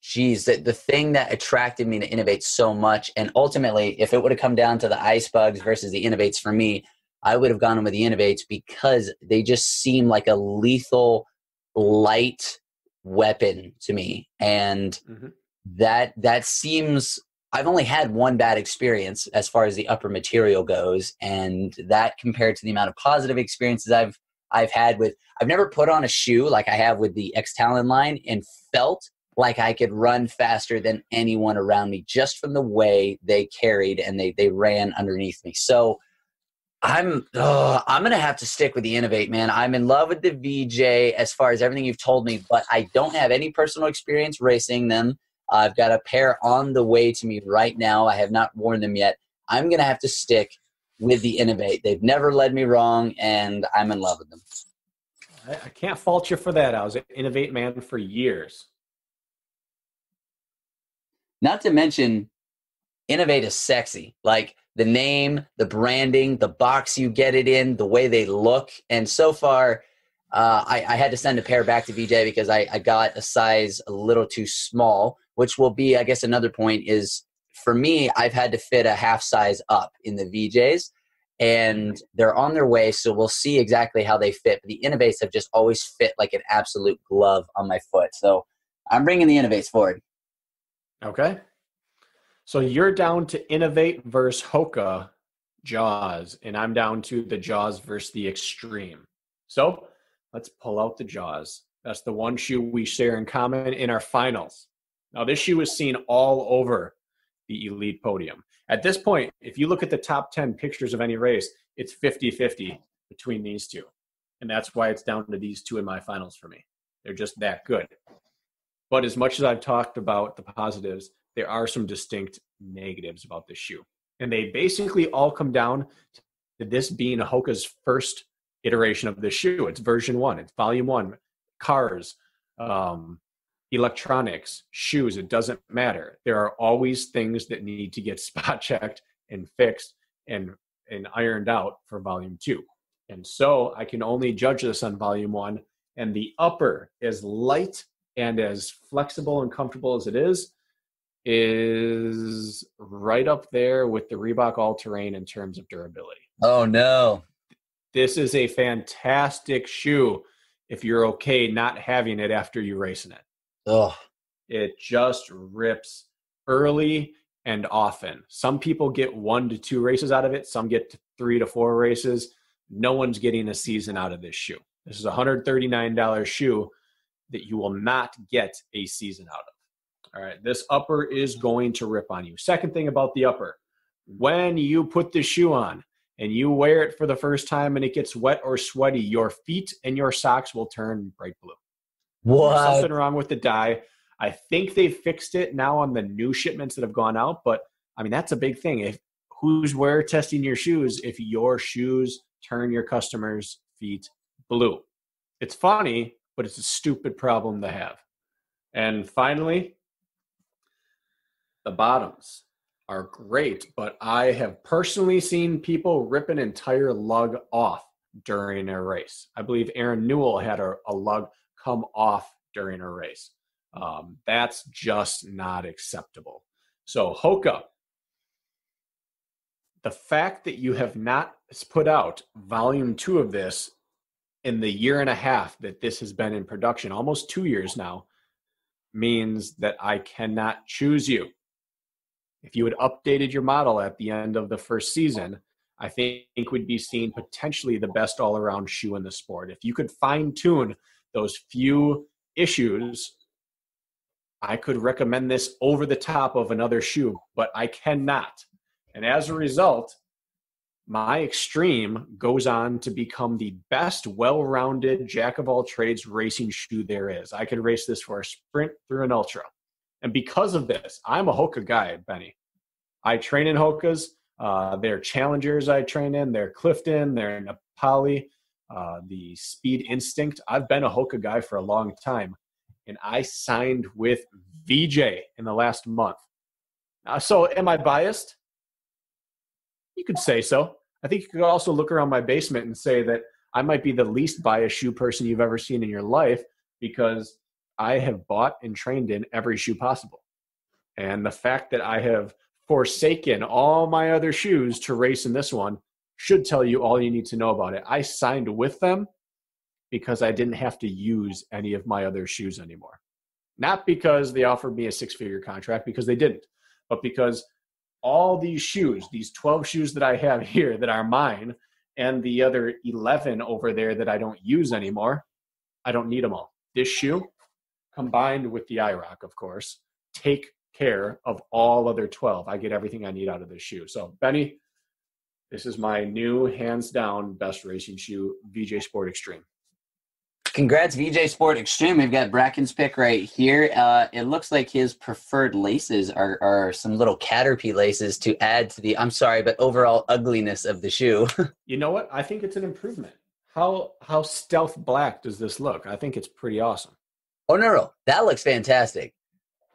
geez, the thing that attracted me to Innovate so much, and ultimately, if it would have come down to the Ice Bugs versus the Innovates for me, I would have gone with the Innovates because they just seem like a lethal, light weapon to me. And that seems, I've only had one bad experience as far as the upper material goes, and that compared to the amount of positive experiences I've had with, I've never put on a shoe like I have with the X-Talon line and felt like I could run faster than anyone around me just from the way they carried and they ran underneath me. So I'm going to have to stick with the Innovate, man. I'm in love with the VJ as far as everything you've told me, but I don't have any personal experience racing them. I've got a pair on the way to me right now. I have not worn them yet. I'm going to have to stick with the Innovate. They've never led me wrong, and I'm in love with them. I can't fault you for that. I was an Innovate man for years. Not to mention, Innovate is sexy. Like the name, the branding, the box you get it in, the way they look. And so far, I had to send a pair back to VJ because I got a size a little too small, which will be, I guess, another point is, for me, I've had to fit a half size up in the VJs, and they're on their way, so we'll see exactly how they fit. But the Innovates have just always fit like an absolute glove on my foot. So I'm bringing the Innovates forward. Okay. So you're down to Innovate versus Hoka Jaws, and I'm down to the Jaws versus the Extreme. So let's pull out the Jaws. That's the one shoe we share in common in our finals. Now, this shoe is seen all over the elite podium. At this point, if you look at the top 10 pictures of any race, it's 50-50 between these two. And that's why it's down to these two in my finals for me. They're just that good. But as much as I've talked about the positives, there are some distinct negatives about this shoe. And they basically all come down to this being Hoka's first iteration of the shoe. It's version 1. It's volume 1. Cars, electronics, shoes, it doesn't matter. There are always things that need to get spot checked and fixed and ironed out for volume 2. And so I can only judge this on volume 1. And the upper, as light and as flexible and comfortable as it is right up there with the Reebok All-Terrain in terms of durability. Oh, no. This is a fantastic shoe if you're okay not having it after you race in it. Oh, it just rips early and often. Some people get 1 to 2 races out of it. Some get 3 to 4 races. No one's getting a season out of this shoe. This is a $139 shoe that you will not get a season out of. All right, this upper is going to rip on you. Second thing about the upper, when you put the shoe on and you wear it for the first time and it gets wet or sweaty, your feet and your socks will turn bright blue. What? There's something wrong with the dye. I think they've fixed it now on the new shipments that have gone out, but I mean, that's a big thing. If who's wear testing your shoes if your shoes turn your customers' feet blue? It's funny, but it's a stupid problem to have. And finally, the bottoms are great, but I have personally seen people rip an entire lug off during a race. I believe Aaron Newell had a lug come off during a race. That's just not acceptable. So Hoka, the fact that you have not put out volume 2 of this in the year and a half that this has been in production, almost 2 years now, means that I cannot choose you. if you had updated your model at the end of the first season, I think we'd be seeing potentially the best all-around shoe in the sport. If you could fine-tune those few issues, I could recommend this over the top of another shoe, but I cannot. And as a result, my Extreme goes on to become the best well-rounded jack-of-all-trades racing shoe there is. I could race this for a sprint through an ultra. And because of this, I'm a Hoka guy, Benny. I train in Hokas. They're Challengers I train in. They're Clifton. They're Nepali. The Speed Instinct. I've been a Hoka guy for a long time. And I signed with VJ in the last month. So am I biased? You could say so. I think you could also look around my basement and say that I might be the least biased shoe person you've ever seen in your life, because I have bought and trained in every shoe possible. And the fact that I have forsaken all my other shoes to race in this one should tell you all you need to know about it. I signed with them because I didn't have to use any of my other shoes anymore. Not because they offered me a six-figure contract, because they didn't, but because all these shoes, these 12 shoes that I have here that are mine, and the other 11 over there that I don't use anymore, I don't need them all. This shoe, combined with the IROC, of course, take care of all other 12. I get everything I need out of this shoe. So, Benny, this is my new, hands-down, best racing shoe, VJ Sport Extreme. Congrats, VJ Sport Extreme. We've got Bracken's pick right here. It looks like his preferred laces are some little Caterpie laces to add to the, I'm sorry, but overall ugliness of the shoe. You know what? I think it's an improvement. How stealth black does this look? I think it's pretty awesome. Oh, no. That looks fantastic.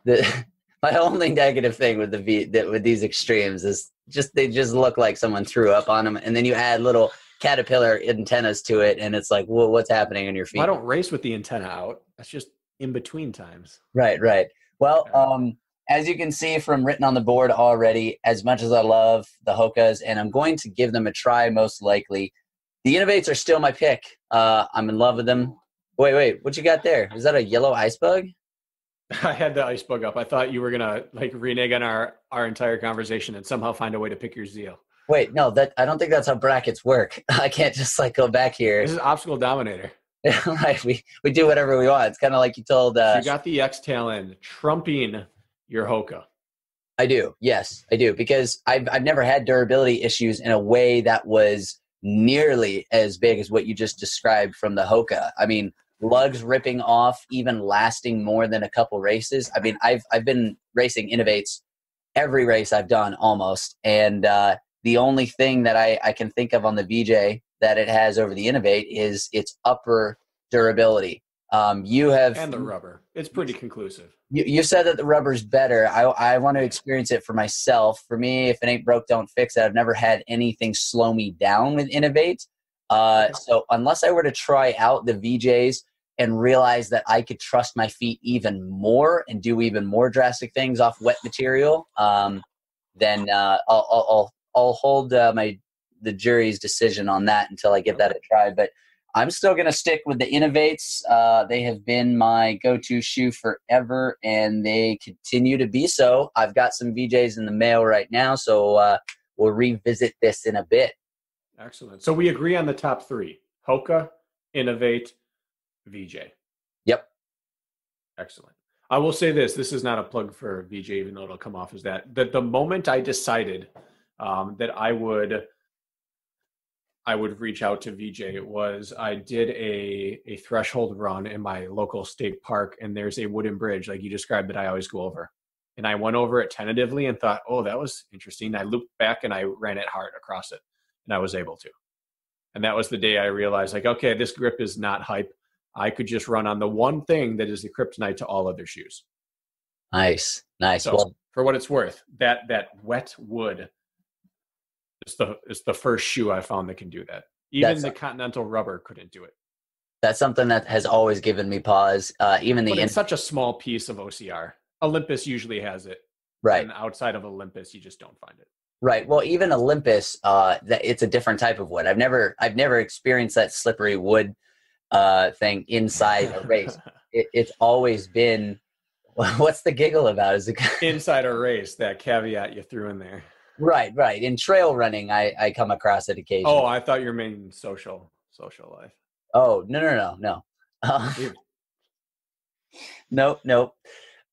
My only negative thing with with these Extremes is they just look like someone threw up on them, and then you add little caterpillar antennas to it, and it's like, well, what's happening on your feet? I don't race with the antenna out. That's just in between times. Right. Well, as you can see from written on the board already, as much as I love the Hokas, and I'm going to give them a try most likely, the Innovates are still my pick. I'm in love with them. Wait, what you got there? Is that a yellow ice bug? I had the ice bug up. I thought you were going to renege on our entire conversation and somehow find a way to pick your zeal. Wait, no, I don't think that's how brackets work. I can't just go back here. This is Obstacle Dominator. Right, we do whatever we want. It's kind of like you told. So you got the X-Tail in, trumping your Hoka. I do, yes, I do, because I've never had durability issues in a way that was nearly as big as what you just described from the Hoka. I mean, lugs ripping off, even lasting more than a couple races. I mean, I've been racing Innovates every race I've done almost, and the only thing that I can think of on the VJ that it has over the Innovate is its upper durability. You have, and the rubber. It's pretty conclusive. You said that the rubber's better. I want to experience it for myself. For me, if it ain't broke, don't fix it. I've never had anything slow me down with Innovate. So unless I were to try out the VJs and realize that I could trust my feet even more and do even more drastic things off wet material, then I'll hold the jury's decision on that until I give that a try. But I'm still going to stick with the Innovates. They have been my go-to shoe forever, and they continue to be so. I've got some VJs in the mail right now, so we'll revisit this in a bit. Excellent. So we agree on the top three: Hoka, Innovate, VJ. Yep. Excellent. I will say this is not a plug for VJ, even though it'll come off as that. The moment I decided that I would reach out to VJ was I did a threshold run in my local state park, and there's a wooden bridge like you described that I always go over. And I went over it tentatively and thought, oh, that was interesting. I looped back and I ran it hard across it, and I was able to. And that was the day I realized, okay, this grip is not hype. I could just run on the one thing that is the kryptonite to all other shoes. Nice. So, well, for what it's worth, that wet wood is the first shoe I found that can do that. Even the Continental rubber couldn't do it. That's something that has always given me pause. But it's such a small piece of OCR. Olympus usually has it. Right. And outside of Olympus, you just don't find it. Right. Well, even Olympus, it's a different type of wood. I've never experienced that slippery wood thing inside a race. It's always been, What's the giggle about? Is it inside a race? That caveat you threw in there. Right. In trail running, I come across it occasionally. Oh, I thought you meant social life. Oh, no. Dude. Nope.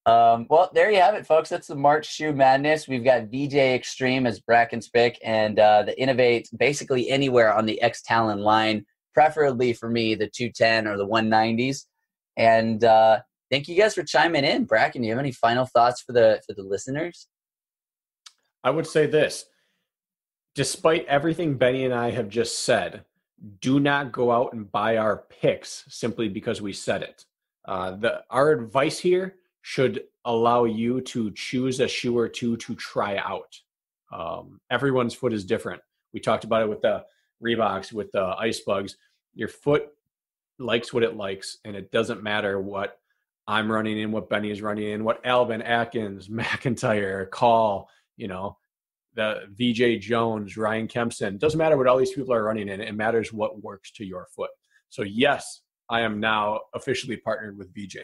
Well, there you have it, folks. That's the March Shoe Madness. We've got VJ Extreme as Brakken's pick, and the Innovate basically anywhere on the X Talon line, preferably for me, the 210 or the 190s. And thank you guys for chiming in. Brakken, do you have any final thoughts for the listeners? I would say this. Despite everything Benny and I have just said, do not go out and buy our picks simply because we said it. Our advice here should allow you to choose a shoe or two to try out. Everyone's foot is different. We talked about it with the Reeboks, with the Ice Bugs. Your foot likes what it likes, and it doesn't matter what I'm running in, what Benny is running in, what Albin, Atkins, McIntyre, Call, the VJ Jones, Ryan Kempson. It doesn't matter what all these people are running in. It matters what works to your foot. So yes, I am now officially partnered with VJ.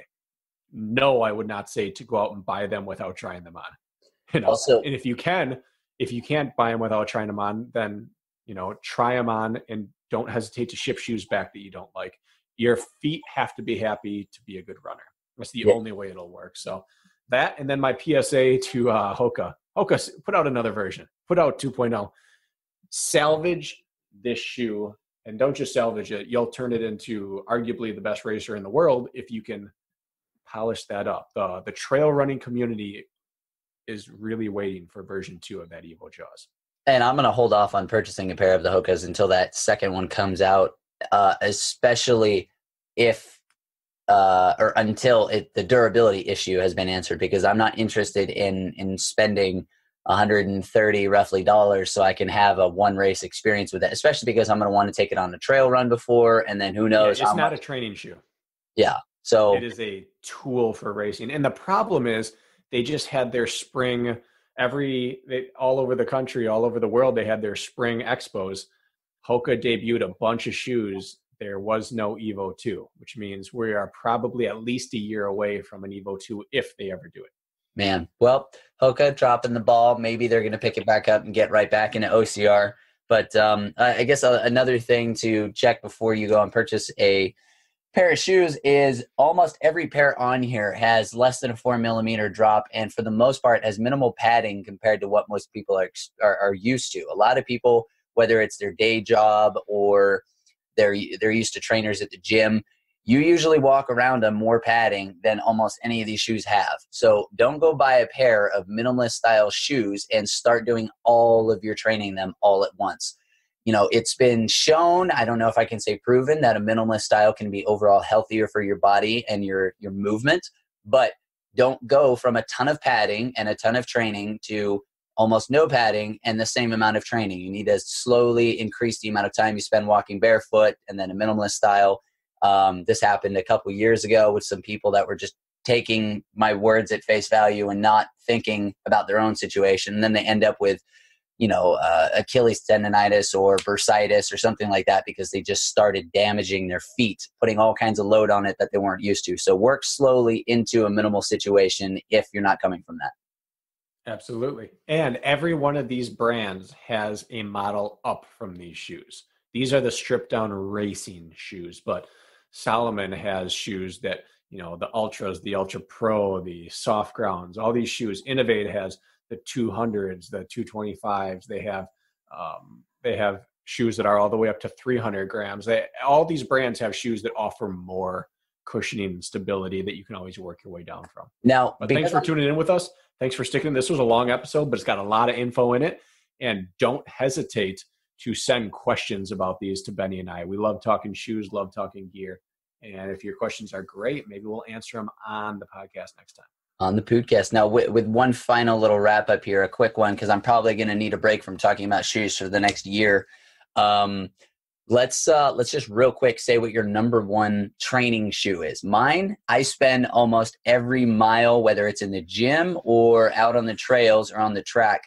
No, I would not say to go out and buy them without trying them on. Also, and if you can't buy them without trying them on, then try them on and don't hesitate to ship shoes back that you don't like. Your feet have to be happy to be a good runner. That's the only way it'll work. So that, and then my PSA to Hoka. Hoka, put out another version. Put out 2.0. Salvage this shoe, and don't just salvage it. You'll turn it into arguably the best racer in the world if you can polish that up. The trail running community is really waiting for version 2 of that Evo Jaws. And I'm going to hold off on purchasing a pair of the Hokas until that second one comes out, especially if or until the durability issue has been answered, because I'm not interested in spending $130 roughly so I can have a one race experience with it, especially because I'm going to want to take it on a trail run before, and then who knows. It's not a training shoe. Yeah. So it is a tool for racing. And the problem is they just had their spring all over the country, all over the world, they had their spring expos. Hoka debuted a bunch of shoes. There was no Evo 2, which means we are probably at least a year away from an Evo 2 if they ever do it. Man, well, Hoka dropping the ball. Maybe they're going to pick it back up and get right back into OCR. But I guess another thing to check before you go and purchase a pair of shoes is almost every pair on here has less than a 4 millimeter drop, and for the most part has minimal padding compared to what most people are used to. A lot of people, whether it's their day job or they're used to trainers at the gym, you usually walk around on more padding than almost any of these shoes have. So don't go buy a pair of minimalist style shoes and start doing all of your training them all at once. It's been shown, I don't know if I can say proven, that a minimalist style can be overall healthier for your body and your movement, but don't go from a ton of padding and a ton of training to almost no padding and the same amount of training. You need to slowly increase the amount of time you spend walking barefoot, and then a minimalist style. This happened a couple years ago with some people that were just taking my words at face value and not thinking about their own situation. And then they end up with, Achilles tendonitis or bursitis or something like that because they just started damaging their feet, putting all kinds of load on it that they weren't used to. So work slowly into a minimal situation if you're not coming from that. Absolutely. And every one of these brands has a model up from these shoes. These are the stripped down racing shoes, but Salomon has shoes that, the Ultras, the Ultra Pro, the soft grounds, all these shoes. Innovate has the 200s, the 225s. They have shoes that are all the way up to 300 grams. All these brands have shoes that offer more cushioning and stability that you can always work your way down from. Now, but thanks for tuning in with us. Thanks for sticking. This was a long episode, but it's got a lot of info in it. And don't hesitate to send questions about these to Benny and I. We love talking shoes, love talking gear. And if your questions are great, maybe we'll answer them on the podcast next time. On the podcast. Now, with one final little wrap up here, a quick one, because I'm probably going to need a break from talking about shoes for the next year. Let's just real quick say what your number one training shoe is. Mine, I spend almost every mile, whether it's in the gym or out on the trails or on the track,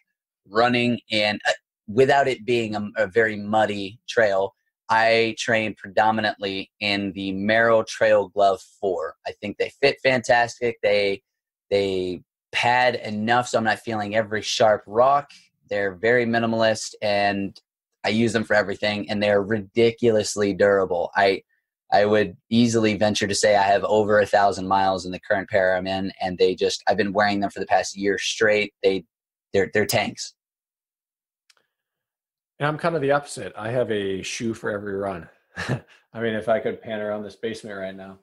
running, and without it being a very muddy trail, I train predominantly in the Merrell Trail Glove 4. I think they fit fantastic. They They pad enough so I'm not feeling every sharp rock. They're very minimalist, and I use them for everything, and they're ridiculously durable. I would easily venture to say I have over 1,000 miles in the current pair I'm in, and I've been wearing them for the past year straight. They're tanks. And I'm kind of the opposite. I have a shoe for every run. I mean, if I could pan around this basement right now,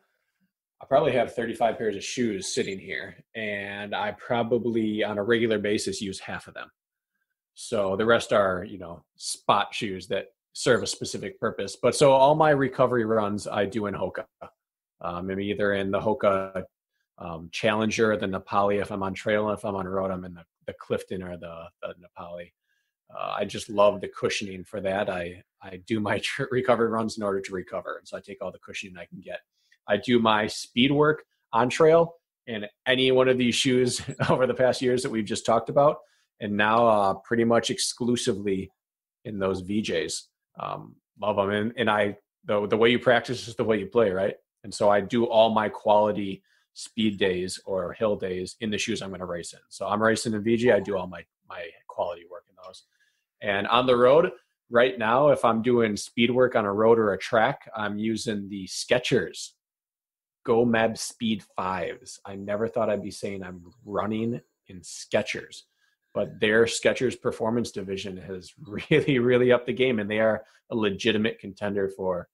I probably have 35 pairs of shoes sitting here, and I probably on a regular basis use half of them. So the rest are, spot shoes that serve a specific purpose. But so all my recovery runs I do in Hoka. Maybe either in the Hoka Challenger, the Nepali if I'm on trail, and if I'm on road, I'm in the Clifton or the Nepali. I just love the cushioning for that. I do my recovery runs in order to recover. And so I take all the cushioning I can get. I do my speed work on trail in any one of these shoes over the past years that we've just talked about. And now pretty much exclusively in those VJs. Love them. And the way you practice is the way you play, right? And so I do all my quality speed days or hill days in the shoes I'm going to race in. So I'm racing in VJ. I do all my quality work in those. And on the road right now, if I'm doing speed work on a road or a track, I'm using the Skechers Go Meb Speed 5s. I never thought I'd be saying I'm running in Skechers, but their Skechers performance division has really, really upped the game, and they are a legitimate contender for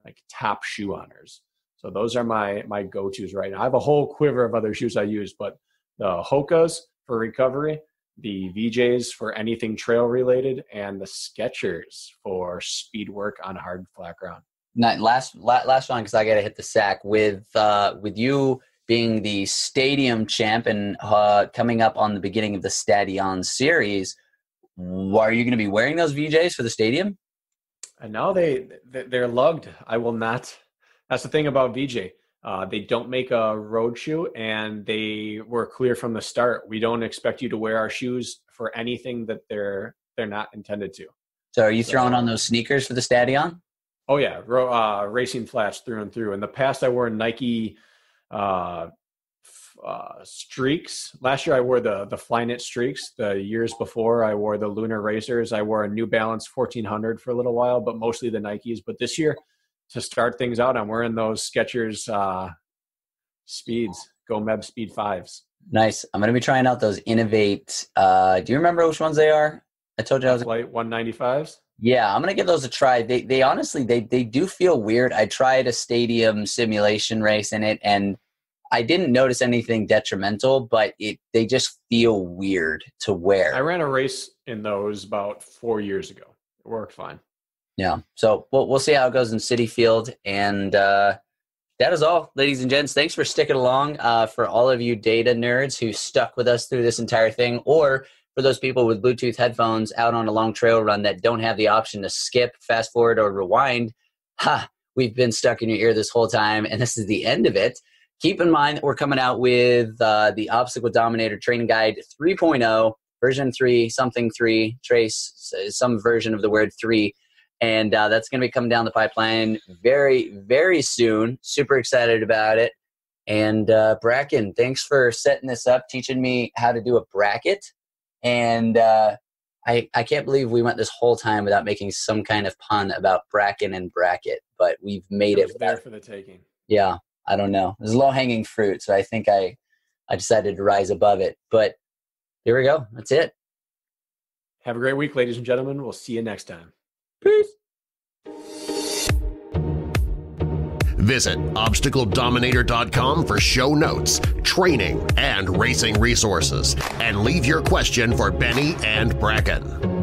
like top shoe honors. So those are my go-tos right now. I have a whole quiver of other shoes I use, but the Hokas for recovery, the VJs for anything trail related, and the Skechers for speed work on hard flat ground. Last one, because I got to hit the sack with you being the stadium champ and coming up on the beginning of the Stadion series. Are you going to be wearing those VJs for the stadium? And now they're lugged. I will not. That's the thing about VJ. They don't make a road shoe, and they were clear from the start. We don't expect you to wear our shoes for anything that they're not intended to. So are you throwing on those sneakers for the Stadion? Oh yeah, racing flats through and through. In the past, I wore Nike streaks. Last year, I wore the Flyknit streaks. The years before, I wore the Lunar Racers. I wore a New Balance 1400 for a little while, but mostly the Nikes. But this year, to start things out, I'm wearing those Skechers Speeds, Go Meb Speed 5s. Nice. I'm going to be trying out those Innovate. Do you remember which ones they are? I told you I was Light 195s. Yeah, I'm going to give those a try. They honestly, they do feel weird. I tried a stadium simulation race in it, and I didn't notice anything detrimental, but they just feel weird to wear. I ran a race in those about 4 years ago. It worked fine. Yeah. So we'll see how it goes in City Field. And that is all, ladies and gents. Thanks for sticking along. For all of you data nerds who stuck with us through this entire thing, or for those people with Bluetooth headphones out on a long trail run that don't have the option to skip, fast forward, or rewind, we've been stuck in your ear this whole time, and this is the end of it. Keep in mind that we're coming out with the Obstacle Dominator Training Guide 3.0, version 3, something 3, trace some version of the word 3, and that's going to be coming down the pipeline very, very soon. Super excited about it. And Brakken, thanks for setting this up, teaching me how to do a bracket. And I can't believe we went this whole time without making some kind of pun about Brakken and bracket, but we've made it. There for the taking. Yeah, I don't know. It was low-hanging fruit, so I think I decided to rise above it. But here we go. That's it. Have a great week, ladies and gentlemen. We'll see you next time. Peace. Visit ObstacleDominator.com for show notes, training, and racing resources. And leave your question for Beni and Brakken.